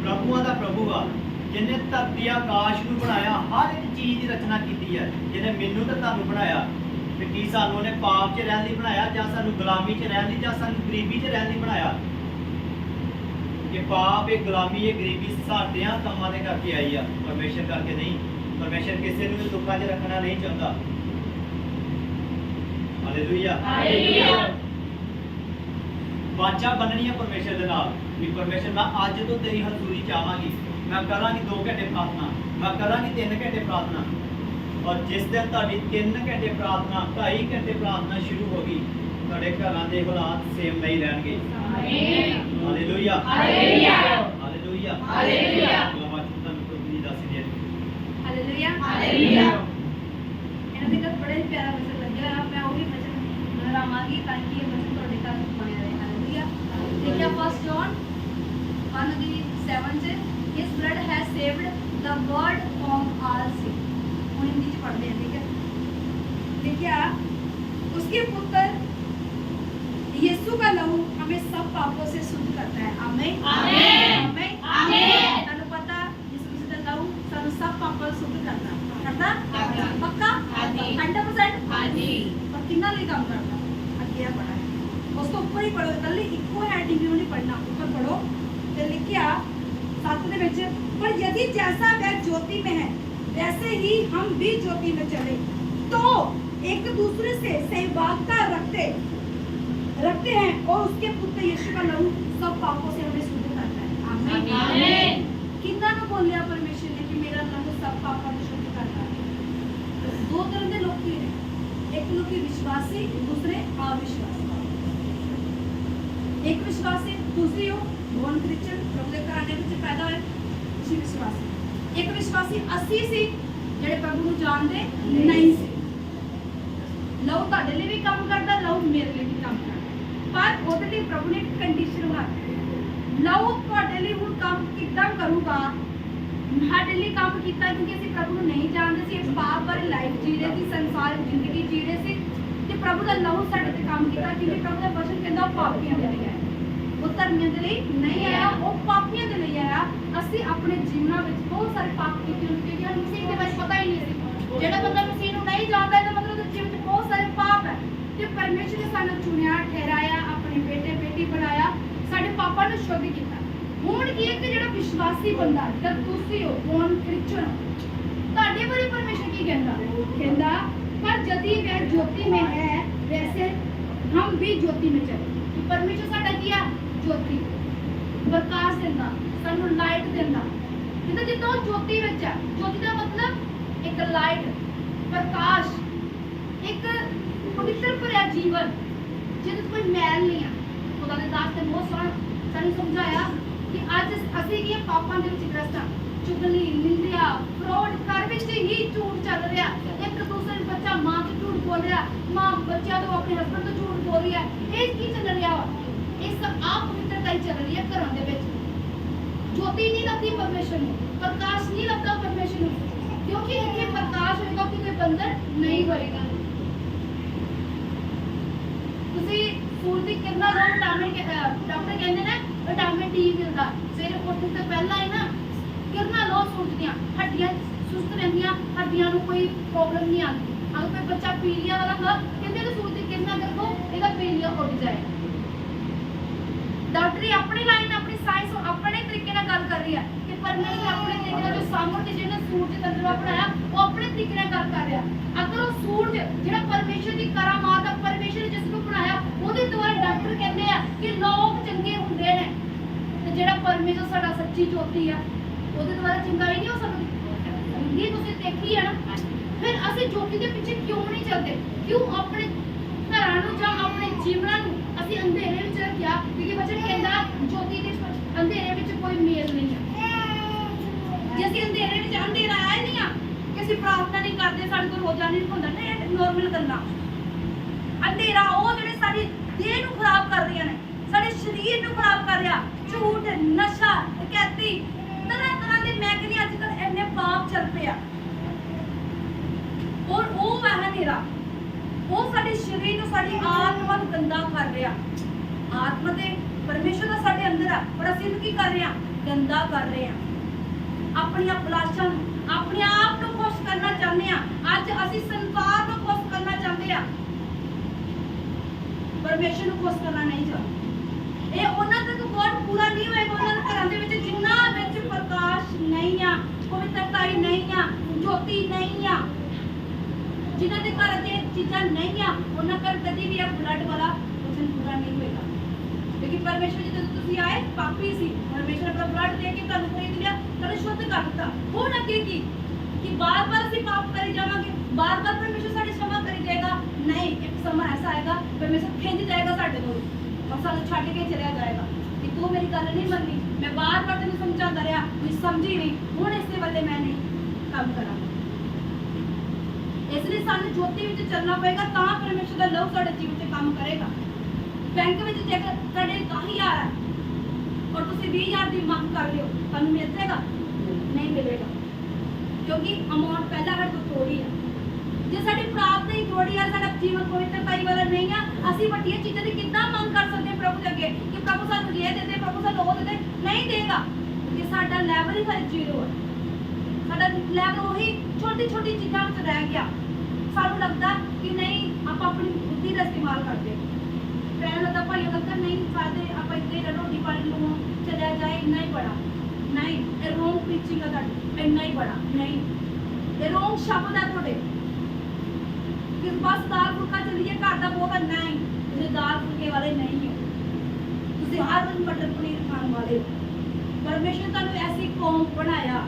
ਪ੍ਰਭੂਆਂ ਦਾ ਪ੍ਰਭੂ ਆ, ਜਿਹਨੇ ਧਰਤੀ ਆਕਾਸ਼ ਨੂੰ ਬਣਾਇਆ, ਹਰ ਇੱਕ ਚੀਜ਼ ਦੀ ਰਚਨਾ ਕੀਤੀ ਹੈ, ਜਿਹਨੇ ਮੈਨੂੰ ਤੇ ਤੁਹਾਨੂੰ ਬਣਾਇਆ। ਤੇ ਕੀ ਸਾਨੂੰ ਉਹਨੇ ਪਾਪ 'ਚ ਰਹਿਣ ਲਈ ਬਣਾਇਆ, ਜਾਂ ਸਾਨੂੰ ਗੁਲਾਮੀ 'ਚ ਰਹਿਣ ਲਈ, ਜਾਂ ਸਾਨੂੰ ਗਰੀਬੀ 'ਚ ਰਹਿਣ ਲਈ ਬਣਾਇਆ? ਇਹ ਪਾਪ, ਇਹ ਗੁਲਾਮੀ, ਇਹ ਗਰੀਬੀ ਸਾਡਿਆਂ ਕੰਮਾਂ ਦੇ ਕਰਕੇ ਆਈ ਆ, ਪਰਮੇਸ਼ਰ ਕਰਕੇ ਨਹੀਂ। ਪਰਮੇਸ਼ਰ ਕਿਸੇ ਨੂੰ ਵੀ ਦੁੱਖਾਂ 'ਚ ਰੱਖਣਾ ਨਹੀਂ ਚਾਹੁੰਦਾ। Hallelujah, hallelujah. ਵਾਚਾ ਬੰਨਣੀਆਂ ਪਰਮੇਸ਼ਰ ਦੇ ਨਾਲ ਵੀ ਪਰਮੇਸ਼ਰ ਮੈਂ ਅੱਜ ਤੋਂ ਤੇਰੀ ਹਜ਼ੂਰੀ ਚ ਆਵਾਂਗੀ, ਮੈਂ ਕਰਾਂਗੀ 2 ਘੰਟੇ ਪ੍ਰਾਰਥਨਾ, ਮੈਂ ਕਰਾਂਗੀ 3 ਘੰਟੇ ਪ੍ਰਾਰਥਨਾ। ਔਰ ਜਿਸ ਦਿਨ ਤੁਹਾਡੀ 3 ਘੰਟੇ ਪ੍ਰਾਰਥਨਾ, 2.5 ਘੰਟੇ ਪ੍ਰਾਰਥਨਾ ਸ਼ੁਰੂ ਹੋ ਗਈ, ਤੁਹਾਡੇ ਘਰਾਂ ਦੇ ਹਾਲਾਤ ਸੇਮ ਨਹੀਂ ਰਹਿਣਗੇ। ਆਮੀਨ। Hallelujah, hallelujah. Hallelujah, hallelujah. ਤੁਹਾਨੂੰ ਕੋਈ ਵੀ ਦੱਸ ਦੇ। Hallelujah, hallelujah. ਇਹਨਾਂ ਦੇ ਘਰ ਬੜਾ ਹੀ ਪਿਆਰਾ ਵਚਨ ਲੱਗਿਆ ਹੋਇਆ। ਮੈਂ ਉਹ ਵੀ ਵਚਨ ਦੁਹਰਾਵਾਂਗੀ ਤਾਂ ਕਿ ਇਹ ਵਚਨ ਤੁਹਾਡੇ ਘਰ ਬਣਿਆ ਰਹੇ। ਹਾਲੇਲੂਇਆ। ਦੇਖਿਆ 1 John 1:7 His blood has saved the world from all sin। ਹੁਣ हिंदी ਚ पढ़ते हैं, ठीक है? देखिए उसके पुत्र यीशु का लहू हमें सब पापों से शुद्ध करता है। आमीन, आमीन, आमीन, आमीन। ਤੁਹਾਨੂੰ ਪਤਾ ਯਿਸੂ ਮਸੀਹ ਦਾ ਲਹੂ ਸਾਨੂੰ ਸਭ ਪਾਪਾਂ ਤੋਂ ਸ਼ੁੱਧ ਕਰਦਾ। करता? ਪੱਕਾ? ਹਾਂਜੀ। 100%? ਹਾਂਜੀ। ਪਰ ਕਿੰਨਾ ਲਈ ਕੰਮ ਕਰਦਾ? ਅੱਗੇ ਆ ਪੜਾ ਹੈ। ਉਸ ਤੋਂ ਉੱਪਰ ਹੀ ਪੜੋ, ਕੱਲੀ ਇੱਕੋ ਹੈਡਿੰਗ ਨੂੰ ਨਹੀਂ ਪੜਨਾ, ਉੱਪਰ ਪੜੋ ਤੇ ਲਿਖਿਆ 7 ਦੇ ਵਿੱਚ, पर यदि जैसा वह ज्योति में है वैसे ही हम भी ज्योति में चले तो एक दूसरे से सहभागिता रखते हैं और उसके पुत्र यीशु का लहू सब पापों से हमें शुद्ध करता है। आमीन, आमीन। किन्ना ने बोलिया परमेश्वर ने कि मेरा लहू सब पापों को शुद्ध करता है। 2 तरह के लोग हैं, एक लोग विश्वासी, दूसरे अविश्वासी। एक विश्वासी, दूसरी हो born Christian, प्रभु ਦੇ ਘਰਾਣੇ ਵਿੱਚ ਪੈਦਾ ਹੋਏ, ਤੁਸੀਂ ਵਿਸ਼ਵਾਸੀ। ਇੱਕ ਵਿਸ਼ਵਾਸੀ ਅਸੀਂ ਸੀ ਜਿਹੜੇ ਪ੍ਰਭੂ ਨੂੰ ਜਾਣਦੇ ਨਹੀਂ ਸੀ। ਲਓ ਤੁਹਾਡੇ ਲਈ ਵੀ ਕੰਮ ਕਰਦਾ, ਲਓ ਮੇਰੇ ਲਈ ਵੀ ਕੰਮ ਕਰਦਾ, ਪਰ ਉਹਦੇ ਲਈ ਪ੍ਰਭੂ ਨੇ ਇੱਕ ਕੰਡੀਸ਼ਨ ਬਣਾ ਦਿੱਤੀ। ਲਓ ਤੁਹਾਡੇ ਲਈ ਹੁਣ ਕੰਮ ਕਿੱਦਾਂ ਕਰੂਗਾ? ਸਾਡੇ ਲਈ ਕੰਮ ਕੀਤਾ ਕਿਉਂਕਿ ਅਸੀਂ ਪ੍ਰਭੂ ਨੂੰ ਨਹੀਂ ਜਾਣਦੇ ਸੀ, ਇੱਕ ਪਾਪ ਵਾਲੀ ਲਾਈਫ ਜੀ ਰਹੇ ਸੀ, ਸੰਸਾਰਿਕ ਜ਼ਿੰਦਗੀ ਜੀ ਰਹੇ ਸੀ, ਤੇ ਪ੍ਰਭੂ ਦਾ ਲਹੂ ਸਾਡੇ ਤੇ ਕੰਮ ਕੀਤਾ ਕਿਉਂਕਿ ਪ੍ਰਭੂ ਦਾ ਵਚਨ ਕਹਿੰਦਾ ਉਹ ਪਾਪੀਆਂ ਦੇ ਲਈ ਆਇਆ, ਉਹ ਧਰਮੀਆਂ ਦੇ ਲਈ ਨਹੀਂ ਆਇਆ, ਉਹ ਪਾਪੀਆਂ ਦੇ ਲਈ ਆਇਆ। ਅਸੀਂ ਆਪਣੇ ਜੀਵਨਾਂ ਵਿੱਚ ਬਹੁਤ ਸਾਰੇ ਪਾਪ ਕੀਤੇ ਹੋਣ ਕਿਉਂਕਿ ਸਾਨੂੰ ਮਸੀਹ ਦੇ ਬਾਰੇ ਪਤਾ ਹੀ ਨਹੀਂ ਸੀ। ਜਿਹੜਾ ਬੰਦਾ ਮਸੀਹ ਨੂੰ ਨਹੀਂ ਜਾਣਦਾ ਇਹਦਾ ਮਤਲਬ ਉਹਦੇ ਜੀਵਨ ਵਿੱਚ ਬਹੁਤ ਸਾਰੇ ਪਾਪ ਹੈ, ਤੇ ਪਰਮੇਸ਼ਰ ਨੇ ਸਾਨੂੰ ਚੁਣਿਆ, ਠਹਿਰਾਇਆ, ਆਪਣੇ ਬੇਟੇ ਬੇਟੀ ਬਣਾਇਆ, ਸਾਡੇ ਪਾਪਾਂ ਨੂੰ ਸ਼ੁੱਧ ਕੀਤਾ। ਹੁਣ ਕੀ ਇੱਕ ਜਿਹੜਾ ਵਿਸ਼ਵਾਸੀ ਬੰਦਾ, ਜਦ ਤੁਸੀਂ ਹੋ born Christian ਹੋ, ਤੁਹਾਡੇ ਬਾਰੇ ਪਰਮੇਸ਼ਰ ਕੀ ਕਹਿੰਦਾ पर यदि वह ज्योति में है वैसे हम भी ज्योति में चले। परमेश्वर साडा की है ज्योति, प्रकाश देंदा, सानू लाइट देंदा। जिद्दां जिद्दां ज्योति विच है, ज्योति का मतलब एक लाइट, प्रकाश, एक पवित्र भरिया जीवन जिहदे कोई मैल नहीं है। खुदा दे दास ने बहुत सोहना सानू समझाया कि अज असीं की पापां दे विच ग्रस्त हां, चुगली, निंदिया, फ्रॉड कर विच ही झूठ चल रहा, एक दूसरे बच्चा मां तो झूठ बोल रहा, मां बच्चा तो अपने हस्बैंड तो झूठ बोल रही है। ये की चल रहा है? ये सब अपवित्रता ही चल रही है घरों दे विच। ज्योति नहीं लगती परमेश्वर नूं, प्रकाश नहीं लगता परमेश्वर नूं, क्योंकि इत्थे प्रकाश होएगा कि कोई बंधन नहीं होएगा। ਤੁਸੀਂ ਸੂਰਜ ਦੀ ਕਿਰਨਾਂ ਨੂੰ ਡਾਕਟਰ ਕਹਿੰਦੇ ਨੇ ਵਿਟਾਮਿਨ ਡੀ ਮਿਲਦਾ, ਸਵੇਰੇ ਉੱਠਣ ਤੋਂ ਪਹਿਲਾਂ ਹੀ ਨਾ ਕਿਰਨਾਂ ਲੋ ਸੂਰਜ ਦੀਆਂ, ਹੱਡੀਆਂ ਸੁਸਤ ਰਹਿੰਦੀਆਂ, ਹੱਡੀਆਂ ਨੂੰ ਕੋਈ ਪ੍ਰੋਬਲਮ ਨਹੀਂ ਆਉਂਦੀ। ਅਗਰ ਕੋਈ ਬੱਚਾ ਪੀਲੀਆ ਵਾਲਾ ਹੁੰਦਾ ਕਹਿੰਦੇ ਕਿ ਸੂਰਜ ਦੀ ਕਿਰਨਾਂ ਦੇਖੋ ਇਹਦਾ ਪੀਲੀਆ ਉੱਡ ਜਾਏ। ਡਾਕਟਰੀ ਆਪਣੀ ਲਾਈਨ, ਆਪਣੀ ਸਾਇੰਸ ਆਪਣੇ ਤਰੀਕੇ ਨਾਲ ਗੱਲ ਕਰ ਰਹੀ ਹੈ ਕਿ ਪਰਮੇਸ਼ਰ ਆਪਣੇ ਤਰੀਕੇ ਨਾਲ ਜੋ ਸਾਮਰਥ ਜਿਹਨੇ ਸੂਰਜ ਚੰਦਰਮਾ ਬਣਾਇਆ ਉਹ ਆਪਣੇ ਤਰੀਕੇ ਨਾਲ ਗੱਲ ਕਰ ਰਿਹਾ। ਅਗਰ ਉਹ ਜਿਹੜਾ ਪਰਮੇਸ਼ਰ ਦੀ ਕਰਾਮਾਤ ਆ, ਪਰਮੇਸ਼ਰ ਨੇ ਜਿਸ ਨੂੰ ਬਣਾਇਆ ਉਹਦੇ ਦੁਆਰਾ ਡਾਕਟਰ ਕਹਿੰਦੇ ਆ ਕਿ ਲੋਕ ਚੰਗੇ ਹੁੰਦੇ ਨੇ, ਤੇ ਜਿਹੜਾ ਪਰਮੇਸ਼ਰ ਸਾਡਾ ਸੱਚੀ ਜੋਤੀ ਆ ਉਹਦੇ ਦੁਆਰਾ ਚੰਗਾਈ ਨਹੀਂ ਹੋ ਸਕਦੀ। ਇਹ ਤੁਸੀਂ ਦੇਖੀ ਹੈ ਨਾ। ਫਿਰ ਅਸੀਂ ਜੋਤੀ ਦੇ ਪਿੱਛੇ ਕਿਉਂ ਨਹੀਂ ਚੱਲਦੇ? ਕਿਉਂ ਆਪਣੇ ਘਰਾਂ ਨੂੰ ਜਾਂ ਆਪਣੇ ਜੀਵਨਾਂ ਨੂੰ ਅਸੀਂ ਅੰਧੇਰੇ ਵਿੱਚ ਰੱਖਿਆ? ਕਿਉਂਕਿ ਵਚਨ ਕਹਿੰਦਾ ਜੋਤੀ ਦੇ ਅੰਧੇਰੇ ਵਿੱਚ ਕੋਈ ਮੇਲ ਨਹੀਂ ਹੈ। ਜੇ ਅਸੀਂ ਅੰਧੇਰੇ ਵਿੱਚ ਅੰਧੇਰਾ ਆਇਆ ਨਹੀਂ ਆ ਕਿ ਅਸੀਂ ਪ੍ਰਾਰਥਨਾ ਨਹੀਂ ਕਰਦੇ, ਸਾਡੇ ਕੋਲ ਰੋਜ਼ਾ ਨਹੀਂ ਹੁੰਦਾ ਨਾ, ਇਹ ਨੋਰਮਲ ਗੱਲਾਂ। ਅੰਧੇਰਾ ਉਹ ਜਿਹੜੇ ਸਾਡੀ ਦੇਹ ਨੂੰ ਖਰਾਬ ਕਰ ਰਹੀਆਂ ਨੇ, ਸਾਡੇ ਸਰੀਰ ਨੂੰ ਖਰਾਬ ਕਰ ਰਿਹਾ, ਝੂਠ, ਨਸ਼ਾ, ਡਕੈਤੀ, ਤਰ੍ਹਾਂ ਤਰ੍ਹਾਂ ਦੇ ਮੈਂ ਕਹਿੰਦੀ ਅੱਜ ਕੱਲ੍ਹ ਇੰਨੇ ਪਾਪ ਚੱਲ ਪਿਆ। ਔਰ ਉਹ ਹੈ ਹਨੇਰਾ, ਉਹ ਸਾਡੇ ਸਰੀਰ ਨੂੰ, ਸਾਡੀ ਆਤਮਾ ਨੂੰ ਗੰਦਾ ਕਰ ਰਿਹਾ। ਆਤਮਾ ਤੇ ਪਰਮੇਸ਼ਰ ਦਾ ਸਾਡੇ ਅੰਦਰ ਆ, ਪਰ ਅਸੀਂ ਇਹਨੂੰ ਕੀ ਕਰ ਰਹੇ ਹਾਂ? ਗੰਦਾ ਕਰ ਰਹੇ ਹਾਂ। ਆਪਣੀਆਂ ਅਭਿਲਾਸ਼ਾਂ ਨੂੰ, ਆਪਣੇ ਆਪ ਨੂੰ ਖੁਸ਼ ਕਰਨਾ ਚਾਹੁੰਦੇ ਹਾਂ। ਅੱਜ ਅਸੀਂ ਸੰਸਾਰ ਨੂੰ ਖੁਸ਼ ਕਰਨਾ ਚਾਹੁੰਦੇ ਹਾਂ, ਪਰਮੇਸ਼ਰ ਨੂੰ ਖੁਸ਼ ਕਰਨਾ ਨਹੀਂ ਚਾਹੁੰਦੇ। ਇਹ ਉਹਨਾਂ ਤੱਕ ਬਹੁਤ ਪੂਰਾ ਨਹੀਂ ਹੋਏਗਾ, ਉਹਨਾਂ ਦੇ ਘਰਾਂ ਦੇ ਵਿੱਚ ਜਿੰਨਾ ਵਿੱਚ ਪ੍ਰਕਾਸ਼ ਨਹੀਂ ਆ, ਪਵਿੱਤਰਤਾ ਹੀ ਨਹੀਂ ਆ, ਜੋਤੀ ਨਹੀਂ ਆ, ਜਿਨ੍ਹਾਂ ਦੇ ਘਰ ਤੇ ਚੀਜ਼ਾਂ ਨਹੀਂ ਆ, ਉਹਨਾਂ ਘਰ ਕਦੀ ਵੀ ਇਹ ਬਲੱਡ ਵਾਲਾ ਵਚਨ ਪੂਰਾ ਨਹੀਂ ਹੋਏਗਾ। ਕਿਉਂਕਿ ਪਰਮੇਸ਼ਰ ਜੀ ਜਦੋਂ ਤੁਸੀਂ ਆਏ ਪਾਪੀ ਸੀ, ਪਰਮੇਸ਼ਰ ਆਪਣਾ ਬਲੱਡ ਦੇ ਕੇ ਤੁਹਾਨੂੰ ਖਰੀਦ ਲਿਆ, ਤੁਹਾਨੂੰ ਸ਼ੁੱਧ ਕਰ ਦਿੱਤਾ। ਹੁਣ ਅੱਗੇ ਕੀ ਕਿ ਬਾਰ-ਬਾਰ ਅਸੀਂ ਪਾਪ ਕਰੀ ਜਾਵਾਂਗੇ, ਬਾਰ-ਬਾਰ ਪਰਮੇਸ਼ਰ ਸਾਡੇ क्षमा ਕਰੀ ਜਾਏਗਾ? ਨਹੀਂ, ਇੱਕ ਸਮਾਂ ਐਸਾ ਆਏਗਾ ਪਰਮੇਸ਼ਰ ਖਿੰਝ ਜਾਏਗਾ ਸਾਡੇ ਕੋਲ ਔਰ ਸਾਨੂੰ ਛੱਡ ਕੇ ਚਲਿਆ ਜਾਏਗਾ ਕਿ ਤੂੰ ਮੇਰੀ ਗੱਲ ਨਹੀਂ ਮੰਨੀ, ਮੈਂ ਬਾਰ-ਬਾਰ ਤੈਨੂੰ ਸਮਝਾਉਂਦਾ ਰਿਹਾ, ਤੂੰ ਸਮਝੀ ਨਹੀਂ, ਹੁਣ ਇਸੇ ਵੇਲੇ ਮੈਂ ਨਹੀਂ ਕੰਮ ਕਰਾਂਗਾ। ਇਸ ਲਈ ਸਾਨੂੰ ਜੋਤੀ ਵਿੱਚ ਚੱਲਣਾ ਪਏਗਾ, ਤਾਂ ਪਰਮੇਸ਼ਰ ਦਾ ਲਹੂ ਸਾਡੇ ਜੀਵਨ 'ਚ ਕੰਮ ਕਰੇਗਾ। ਬੈਂਕ ਵਿੱਚ ਜੇਕਰ ਤੁਹਾਡੇ 10,000 ਹੈ ਔਰ ਤੁਸੀਂ 20,000 ਦੀ ਮੰਗ ਕਰ ਲਿਓ, ਤੁਹਾਨੂੰ ਮਿਲ ਜਾਏਗਾ? ਨਹੀਂ ਮਿਲੇਗਾ, ਕਿਉਂਕਿ ਅਮਾਉਂਟ ਪਹਿਲਾਂ ਸਾਡੇ ਕੋਲ ਥੋੜੀ ਹੈ। ਜੇ ਸਾਡੀ ਪ੍ਰਾਪਤੀ ਹੀ ਥੋੜੀ ਹੈ, ਸਾਡਾ ਜੀਵਨ ਪਵਿੱਤਰਤਾਈ ਵਾਲਾ ਨਹੀਂ ਆ, ਅਸੀਂ ਵੱਡੀਆਂ ਚੀਜ਼ਾਂ ਦੀ ਕਿੱਦਾਂ ਮੰਗ ਕਰ ਸਕਦੇ ਪ੍ਰਭੂ ਦੇ ਅੱਗੇ ਕਿ ਪ੍ਰਭੂ ਸਾਨੂੰ ਇਹ ਦੇ ਦੇ, ਪ੍ਰਭੂ ਸਾਨੂੰ ਉਹ ਦੇ ਦੇ? ਨਹੀਂ ਦੇਗਾ, ਕਿਉਂਕਿ ਸਾਡਾ ਲੈਵਲ ਹੀ ਹਜੇ ਜ਼ੀਰੋ ਹੈ। ਸਾਡਾ ਲੈਵਲ ਉਹੀ ਛੋਟੀ ਛੋਟੀ ਚੀਜ਼ਾਂ ਵਿੱਚ ਰਹਿ ਗਿਆ। ਸਾਨੂੰ ਲੱਗਦਾ ਕਿ ਨਹੀਂ, ਆਪਾਂ ਆਪਣੀ ਬੁੱਧੀ ਦਾ ਇਸਤੇਮਾਲ ਕਰਦੇ, ਪਹਿਲਾਂ ਲੱਗਦਾ ਭਾਈ ਲੱਗਦਾ ਨਹੀਂ ਸਾਡੇ ਆਪਾਂ ਇੱਥੇ ਰੋਟੀ ਪਾਣੀ ਨੂੰ ਚੱਲਿਆ ਜਾਏ, ਇੰਨਾ ਹੀ ਬੜਾ ਨਹੀਂ। ਇਹ ਰੋਂਗ ਪ੍ਰੀਚਿੰਗ ਹੈ ਤੁਹਾਡੀ, ਇੰਨਾ ਹੀ ਬੜਾ ਨਹੀਂ। ਇਹ ਰੋਂਗ ਸ਼ਬਦ ਹੈ ਤੁਹਾਡੇ ਕਿ ਬਸ ਦਾਲ ਫੁਲਕਾ ਚੱਲੀਏ ਘਰ ਦਾ ਬਹੁਤ ਨਹੀਂ। ਤੁਸੀਂ ਦਾਲ ਫੁਲਕੇ ਵਾਲੇ ਨਹੀਂ ਹੋ, ਤੁਸੀਂ ਹਰ ਰੋਜ਼ ਮਟਰ ਪਨੀਰ ਖਾਣ ਵਾਲੇ ਹੋ। ਪਰਮੇਸ਼ਰ ਨੇ ਤੁਹਾਨੂੰ ਐਸੀ ਕੌਮ ਬਣਾਇਆ,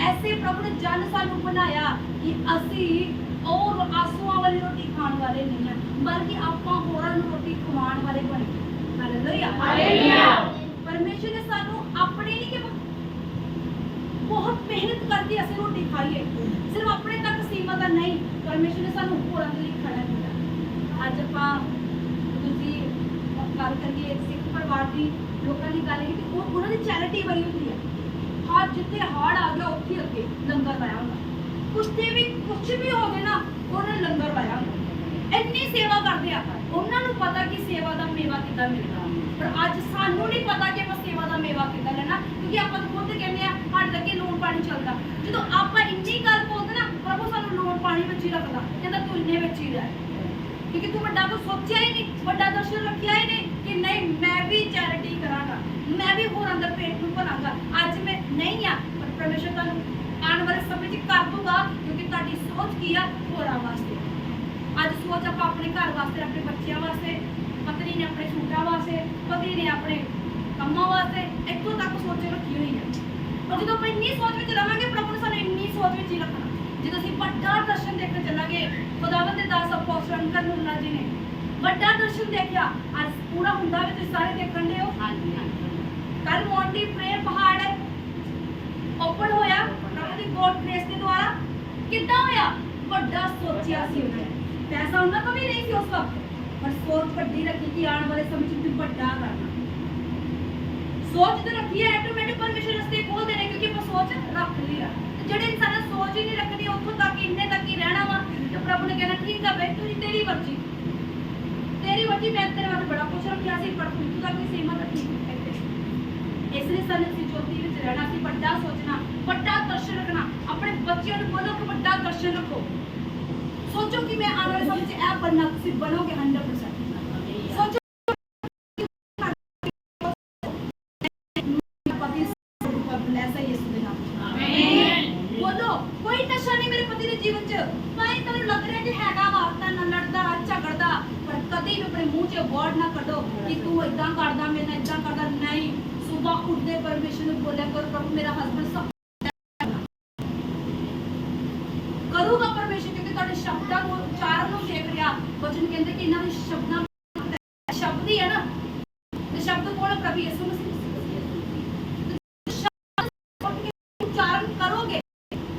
ਐਸੇ ਪ੍ਰਭੂ ਨੇ ਜਨ ਸਾਨੂੰ ਬਣਾਇਆ ਕਿ ਅਸੀਂ ਔਰ ਆਸੂਆਂ ਵਾਲੀ ਰੋਟੀ ਖਾਣ ਵਾਲੇ ਨਹੀਂ ਹਾਂ, ਬਲਕਿ ਆਪਾਂ ਹੋਰਾਂ ਨੂੰ ਰੋਟੀ ਖਵਾਉਣ ਵਾਲੇ ਬਣੇ। Hallelujah, hallelujah. ਪਰਮੇਸ਼ਰ ਨੇ ਸਾਨੂੰ ਆਪਣੇ ਨਹੀਂ ਕਿ ਬਹੁਤ ਮਿਹਨਤ ਕਰਕੇ ਅਸੀਂ ਰੋਟੀ ਖਾਈਏ, ਸਿਰਫ ਆਪਣੇ ਤੱਕ ਸੀਮਤ ਨਹੀਂ। ਪਰਮੇਸ਼ਰ ਨੇ ਸਾਨੂੰ ਹੋਰਾਂ ਦੇ ਲਈ ਖੜਾ ਕੀਤਾ। ਅੱਜ ਆਪਾਂ ਤੁਸੀਂ ਗੱਲ ਕਰੀਏ ਸਿੱਖ ਪਰਿਵਾਰ ਦੀ, ਲੋਕਾਂ ਦੀ ਗੱਲ ਕੀਤੀ, ਉਹ ਉਹਨਾਂ ਦੀ ਚੈਰਿਟੀ ਬਣੀ ਹੁੰਦੀ ਹੈ। ਹਰ ਜਿੱਥੇ ਹੜ੍ਹ ਆ ਗਿਆ ਉੱਥੇ ਅੱਗੇ ਲੰਗਰ ਲਾਇਆ ਹੁੰਦਾ, ਕੁਛਤੇ ਵੀ ਕੁਛ ਵੀ ਹੋ ਗਿਆ ਨਾ ਉਹਨਾਂ ਨੇ ਲੰਗਰ ਲਾਇਆ ਹੁੰਦਾ। ਇੰਨੀ ਸੇਵਾ ਕਰਦੇ ਆ, ਉਹਨਾਂ ਨੂੰ ਪਤਾ ਕਿ ਸੇਵਾ ਦਾ ਮੇਵਾ ਕਿੱਦਾਂ ਮਿਲਦਾ। ਪਰ ਅੱਜ ਸਾਨੂੰ ਨਹੀਂ ਪਤਾ ਕਿ ਆਪਾਂ ਸੇਵਾ ਦਾ ਮੇਵਾ ਕਿੱਦਾਂ ਲੈਣਾ, ਕਿਉਂਕਿ ਆਪਾਂ ਤਾਂ ਖੁਦ ਕਹਿੰਦੇ ਆ ਸਾਡੇ ਅੱਗੇ ਲੋਨ ਪਾਣੀ ਚੱਲਦਾ। ਜਦੋਂ ਆਪਾਂ ਇੰਨੀ ਗੱਲ ਬੋਲਦੇ ਨਾ, ਪ੍ਰਭੂ ਸਾਨੂੰ ਲੋਨ ਪਾਣੀ ਵਿੱਚ ਹੀ ਰੱਖਦਾ, ਕਹਿੰਦਾ ਤੂੰ ਇੰਨੇ ਵਿੱਚ ਹੀ ਰਹਿ, ਕਿਉਂਕਿ ਤੂੰ ਵੱਡਾ ਕੁਝ ਸੋਚਿਆ ਹੀ ਨਹੀਂ, ਵੱਡਾ ਦਰਸ਼ਨ ਰੱਖਿਆ ਹੀ ਨਹੀਂ ਕਿ ਨਹੀਂ ਮੈਂ ਵੀ ਚੈਰਿਟੀ ਕਰਾਂਗਾ, ਮੈਂ ਵੀ ਹੋਰਾਂ ਦਾ ਪੇਟ ਨੂੰ ਭਰਾਂਗਾ। ਅੱਜ ਮੈਂ ਨਹੀਂ ਆ, ਪਰ ਪਰਮੇਸ਼ਰ ਤੁਹਾਨੂੰ ਆਉਣ ਵਾਲੇ ਸਮੇਂ 'ਚ ਕਰ ਦੂਗਾ, ਕਿਉਂਕਿ ਤੁਹਾਡੀ ਸੋਚ ਕੀ ਆ? ਹੋਰਾਂ ਵਾਸਤੇ। ਅੱਜ ਸੋਚ ਆਪਾਂ ਆਪਣੇ ਘਰ ਵਾਸਤੇ, ਆਪਣੇ ਬੱਚਿਆਂ ਵਾਸਤੇ, ਪਤਨੀ ਨੇ ਆਪਣੇ ਸੂਟਾਂ ਵਾਸਤੇ, ਪਤੀ ਨੇ ਆਪਣੇ ਕੰਮਾਂ ਵਾਸਤੇ, ਇੱਥੋਂ ਤੱਕ ਸੋਚ ਰੱਖੀ ਹੋਈ ਹੈ। ਪਰ ਜਦੋਂ ਆਪਾਂ ਇੰਨੀ ਸੋਚ ਵਿੱਚ ਰਵਾਂਗੇ, ਪ੍ਰਭੂ ਨੇ ਸਾਨੂੰ ਇੰਨੀ ਸੋਚ ਵਿੱਚ ਹੀ ਰੱਖਣਾ। ਜਦੋਂ ਅਸੀਂ ਵੱਡਾ ਦਰਸ਼ਨ ਦੇਖਣ ਚੱਲਾਂਗੇ, ਖੁਦਾਵੰਦ ਦੇ ਦਾਸ ਅਪੋਸਤਲ ਅੰਕਰ ਨੂਰਲਾ ਜੀ ਨੇ ਵੱਡਾ ਦਰਸ਼ਨ ਦੇਖਿਆ। ਅੱਜ ਪੂਰਾ ਹੁੰਦਾ ਵੀ ਤੁਸੀਂ ਸਾਰੇ ਦੇਖਣ ਦੇ ਹੋ। ਕੱਲ ਮੌਂਟੀ ਪ੍ਰੇਅਰ ਪਹਾੜ ਓਪਨ ਹੋਇਆ ਪ੍ਰਭੂ ਦੀ ਗੋਡ ਗ੍ਰੇਸ ਦੇ ਦੁਆਰਾ। ਕਿੱਦਾਂ ਹੋਇਆ? ਵੱਡਾ ਸੋਚਿਆ ਸੀ ਉਹਨੇ, ਪੈਸਾ ਉਹਨਾਂ ਕੋਲ ਵੀ ਨਹੀਂ ਸੀ ਉਸ ਵਕਤ, ਪਰ ਸੋਚ ਵੱਡੀ ਰੱਖੀ ਕਿ ਆਉਣ ਵਾਲੇ ਸਮੇਂ 'ਚ ਤੁਸੀਂ ਵੱਡਾ ਕਰਨਾ। ਸੋਚ ਤੇ ਰੱਖੀ ਹੈ, ਆਟੋਮੈਟਿਕ ਪਰਮੇਸ਼ਰ ਰਸਤੇ ਖੋਲ ਦੇਣੇ, ਕਿਉਂਕਿ ਆਪਾਂ ਸੋਚ ਰੱਖ ਲਈ ਆ। ਜਿਹੜੇ ਇਨਸਾਨਾਂ ਸੋਚ ਹੀ ਨਹੀਂ ਰੱਖਣੀ, ਉੱਥੋਂ ਤੱਕ ਇੰਨੇ ਤੱਕ ਹੀ ਰਹਿਣਾ ਵਾ, ਤੇ ਪ੍ਰਭੂ ਨੇ ਕਹਿਣਾ ਠੀਕ ਆ ਬਈ, ਤੂੰ ਤੇਰੀ ਮਰਜ਼ੀ, ਤੇਰੀ ਮਰਜ਼ੀ, ਮੈਂ ਤੇਰੇ ਵਾਸਤੇ ਬੜਾ ਕੁਛ ਰੱਖਿਆ ਸੀ, ਪਰ ਤੂੰ ਤਾਂ ਕੋਈ ਸੀਮਾ ਰੱਖੀ। ਇਸ ਲਈ ਸਾਨੂੰ ਅਸੀਂ ਜੋਤੀ ਵਿੱਚ ਰਹਿਣਾ, ਅਸੀਂ ਵੱਡਾ ਸੋਚਣਾ, ਵੱਡਾ ਦਰਸ਼ਨ ਰੱਖਣਾ। ਆਪਣੇ ਬੱਚਿਆਂ ਨੂੰ ਬੋਲੋ ਕਿ ਵੱਡਾ ਦਰਸ਼ਨ ਰੱਖੋ। ਸੋਚੋ ਕਿ ਮੈਂ ਆਉਣ ਵਾਲੇ ਸਮੇਂ 'ਚ ਇਹ ਬਣਨਾ, ਤੁਸੀਂ ਬਣੋਗੇ 100%। ਸੋਚੋ ऐसा यीशु के नाम में आमीन। बोलो कोई नशा नहीं मेरे पति के जीवन च, भाई तैਨੂੰ लग रहा कि हैगा वा, अपने मुंह च वर्ड ना कढो कि तू इदां करदा मेरे नाल इदां करदा नहीं सुबह उठदे परमेश्वर ने बोलिया करो प्रभु मेरा हस्बैंड सब करूगा परमेश्वर क्योंकि ਤੁਹਾਡੇ ਸ਼ਬਦਾਂ ਨੂੰ ਉਚਾਰਨ ਨੂੰ ਦੇਖ ਰਿਹਾ ਵਚਨ ਕਹਿੰਦੇ ਕਿ ਇਹਨਾਂ ਦੇ ਸ਼ਬਦਾਂ ਸ਼ਬਦ ਹੀ ਹੈ ਨਾ ਤੇ ਸ਼ਬਦ ਕੋਣ ਪ੍ਰਭੂ ਯਿਸੂ ਮਸੀਹ ਉਚਾਰਨ ਕਰੋਗੇ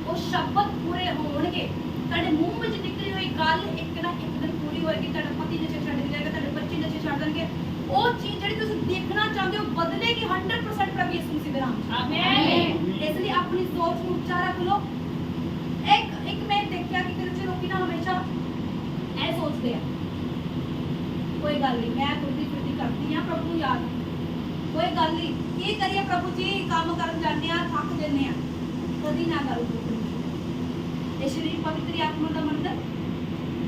ਉਹ ਸ਼ਬਦ ਪੂਰੇ ਹੋਣਗੇ ਤੁਹਾਡੇ ਮੂੰਹ ਵਿੱਚ ਨਿਕਲੀ ਹੋਈ ਗੱਲ ਇੱਕ ਨਾ ਇੱਕ ਦਿਨ ਪੂਰੀ ਹੋਏਗੀ ਤੁਹਾਡਾ ਪਤੀ ਨਸ਼ੇ ਛੱਡ ਦੇਗਾ ਤੁਹਾਡੇ ਬੱਚੇ ਨਸ਼ੇ ਛੱਡ ਦੇਣਗੇ ਉਹ ਚੀਜ਼ ਜਿਹੜੀ ਤੁਸੀਂ ਦੇਖਣਾ ਚਾਹੁੰਦੇ ਹੋ ਬਦਲੇਗੀ 100% ਪ੍ਰਭੂ ਯਿਸੂ ਮਸੀਹ ਦੇ ਨਾਮ 'ਚ ਆਮੀਨ ਇਸ ਲਈ ਆਪਣੀ ਸੋਚ ਨੂੰ ਉੱਚਾ ਰੱਖ ਲਓ ਇੱਕ ਮੈਂ ਦੇਖਿਆ ਕਿ ਕਿਤੇ ਲੋਕੀ ਨਾ ਹਮੇਸ਼ਾ ਇਹ ਸੋਚਦੇ ਆ ਕੋਈ ਗੱਲ ਨਹੀਂ ਮੈਂ ਤੁਰਦੀ ਫਿਰਦੀ ਕਰਦੀ ਆ ਪ੍ਰਭੂ ਨੂੰ ਯਾਦ ਕੋਈ ਗੱਲ ਨਹੀਂ ਕੀ ਕਰੀਏ ਪ੍ਰਭੂ ਜੀ ਕੰਮ ਕਰਨ ਜਾਂਦੇ ਆ ਥੱਕ ਜੰਨੇ ਆ ਕਦੀ ਨਾ ਕਰੋ ਇਹ ਸ਼ਰੀਰ ਪਵਿੱਤਰ ਆਤਮਾ ਦਾ ਮੰਦਰ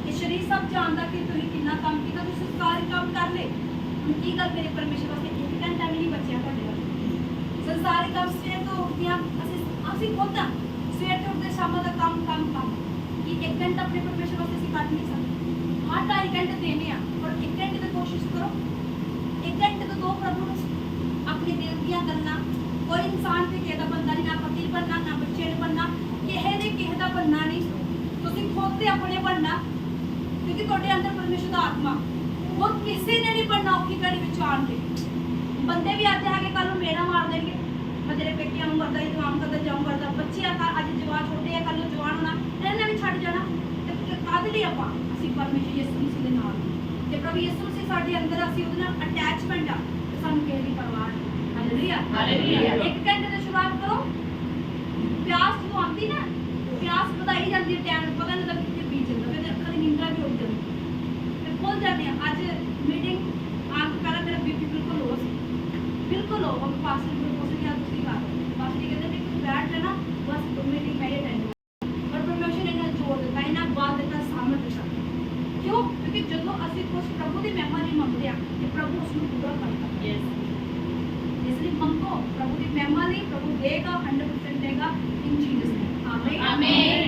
ਇਹ ਸ਼ਰੀਰ ਸਭ ਜਾਣਦਾ ਕਿ ਤੁਸੀਂ ਕਿੰਨਾ ਕੰਮ ਕੀਤਾ ਤੁਸੀਂ ਸਾਰੇ ਕੰਮ ਕਰ ਲਏ ਹੁਣ ਕੀ ਗੱਲ ਮੇਰੇ ਪਰਮੇਸ਼ਰ ਵਾਸਤੇ ਇੱਕ ਘੰਟਾ ਵੀ ਨਹੀਂ ਬਚਿਆ ਤੁਹਾਡੇ ਵਾਸਤੇ ਸੰਸਾਰਿਕ ਕੰਮ ਸਵੇਰ ਤੋਂ ਉੱਠਿਆ ਅਸੀਂ ਖੁਦ ਆ ਸਵੇਰ ਤੋਂ ਉੱਠਦੇ ਸ਼ਾਮਾਂ ਦਾ ਕੰਮ ਕਿ ਇੱਕ ਘੰਟਾ ਆਪਣੇ ਪਰਮੇਸ਼ਰ ਵਾਸਤੇ ਅਸੀਂ ਕੱਢ ਨਹੀਂ ਸਕਦੇ ਹਾਂ 2.5 ਘੰਟੇ ਦੇਣੇ ਆ ਪਰ 1 ਘੰਟੇ ਦੀ ਕੋਸ਼ਿਸ਼ ਕਰੋ 1 ਘੰਟੇ ਤੋਂ ਦੋ ਪ੍ਰਭੂ ਨੂੰ ਆਪਣੇ ਦਿਲ ਦੀਆਂ ਗੱਲਾਂ ਕੋਈ ਇਨਸਾਨ ਤੇ ਕਿਸੇ ਦਾ ਬੰਦਾ ਨਹੀਂ ਨਾ ਪਤੀ ਬਣਨਾ ਨਾ ਬੱਚੇ ਨੂੰ ਬਣਨਾ ਕਿਸੇ ਦਾ ਬਣਨਾ ਨਹੀਂ ਤੁਸੀਂ ਖੁਦ ਤੇ ਆਪਣੇ ਬਣਨਾ ਕਿਉਂਕਿ ਤੁਹਾਡੇ ਅੰਦਰ ਪਰਮੇਸ਼ਰ ਦਾ ਆਤਮਾ ਹੋਰ ਕਿਸੇ ਨੇ ਨਹੀਂ ਬਣਨਾ ਔਖੀ ਘੜੀ ਵਿੱਚ ਆਣ ਕੇ ਬੰਦੇ ਵੀ ਅੱਜ ਆ ਕੇ ਕੱਲ ਨੂੰ ਮੇਰਾ ਮਾਰ ਦੇਣਗੇ ਮੈਂ ਤੇਰੇ ਪੇਕਿਆਂ ਨੂੰ ਮਰਦਾ ਹੀ ਕੰਮ ਕਰਦਾ ਜਾਉਂ ਕਰਦਾ ਬੱਚੇ ਆ ਅੱਜ ਜਵਾਨ ਛੋਟੇ ਆ ਕੱਲ ਨੂੰ ਜਵਾਨ ਹੋਣਾ ਇਹਨਾਂ ਨੇ ਵੀ ਛੱਡ ਜਾਣਾ ਤੇ ਕਾਹਦੇ ਲਈ ਆਪਾਂ ਅਸੀਂ ਪਰਮੇਸ਼ਰ ਯਿਸੂ ਮਸੀਹ ਦੇ ਨਾਲ ਤੇ ਪ੍ਰਭੂ ਯਿਸੂ ਮਸੀਹ ਸਾਡੇ ਅੰਦਰ ਅਸੀਂ ਉਹਦੇ ਨਾਲ ਅਟੈਚਮੈਂਟ ਆ ਤੇ ਸਾਨੂੰ ਕਿਸੇ ਦੀ ਪਰਵਾਹ ਨਹੀਂ ਹਾਲੇਲੂਇਆ ਹਾਲੇਲੂਇਆ 1 ਘੰਟੇ ਤੋਂ ਸ਼ੁਰੂਆਤ ਕਰੋ ਪਿਆਸ ਜਦੋਂ ਆਉਂਦੀ ਨਾ ਪਿਆਸ ਵਧਾਈ ਜਾਂਦੀ ਹੈ ਟਾਈਮ ਪਤਾ ਨਹੀਂ ਲੱਗਦਾ ਕਿੱਥੇ ਬੀਤ ਜਾਂਦਾ ਫਿਰ ਅੱਖਾਂ ਦੀ ਨੀਂਦਾਂ ਵੀ ਉੱਡ ਜਾਂਦੀ ਤੇ ਭੁੱਲ ਜਾਂਦੇ ਆ ਅੱਜ ਮੀਟਿੰਗ ਆਉਣ ਤੋਂ ਪਹਿਲਾਂ ਮੇਰਾ ਬੀਪੀ ਬਿਲਕੁਲ ਲੋ ਸੀ ਬਿਲਕੁਲ ਲੋ हम पास में पूछ लिया दूसरी बात पास जी कहते हैं कि बैठ जाना बस मीटिंग में अटेंड पर प्रमोशन इन्हें जोड़ देता है ना बात देता सामर्थ्य देता क्यों क्योंकि ਜਦੋਂ ਅਸੀਂ ਕੁਝ ਪ੍ਰਭੂ ਦੀ ਮਹਿਮਾ ਲਈ ਮੰਗਦੇ ਆ ਕਿ ਪ੍ਰਭੂ ਉਸ ਨੂੰ ਪੂਰਾ ਕਰਦਾ ਯੈਸ ਇਸ ਲਈ ਮੰਗੋ ਪ੍ਰਭੂ ਦੀ ਮਹਿਮਾ ਲਈ ਪ੍ਰਭੂ ਦੇਗਾ 100% ਦੇਗਾ ਇਨ ਜੀਸਸ ਨੇਮ ਆਮੀਨ ਆਮੀਨ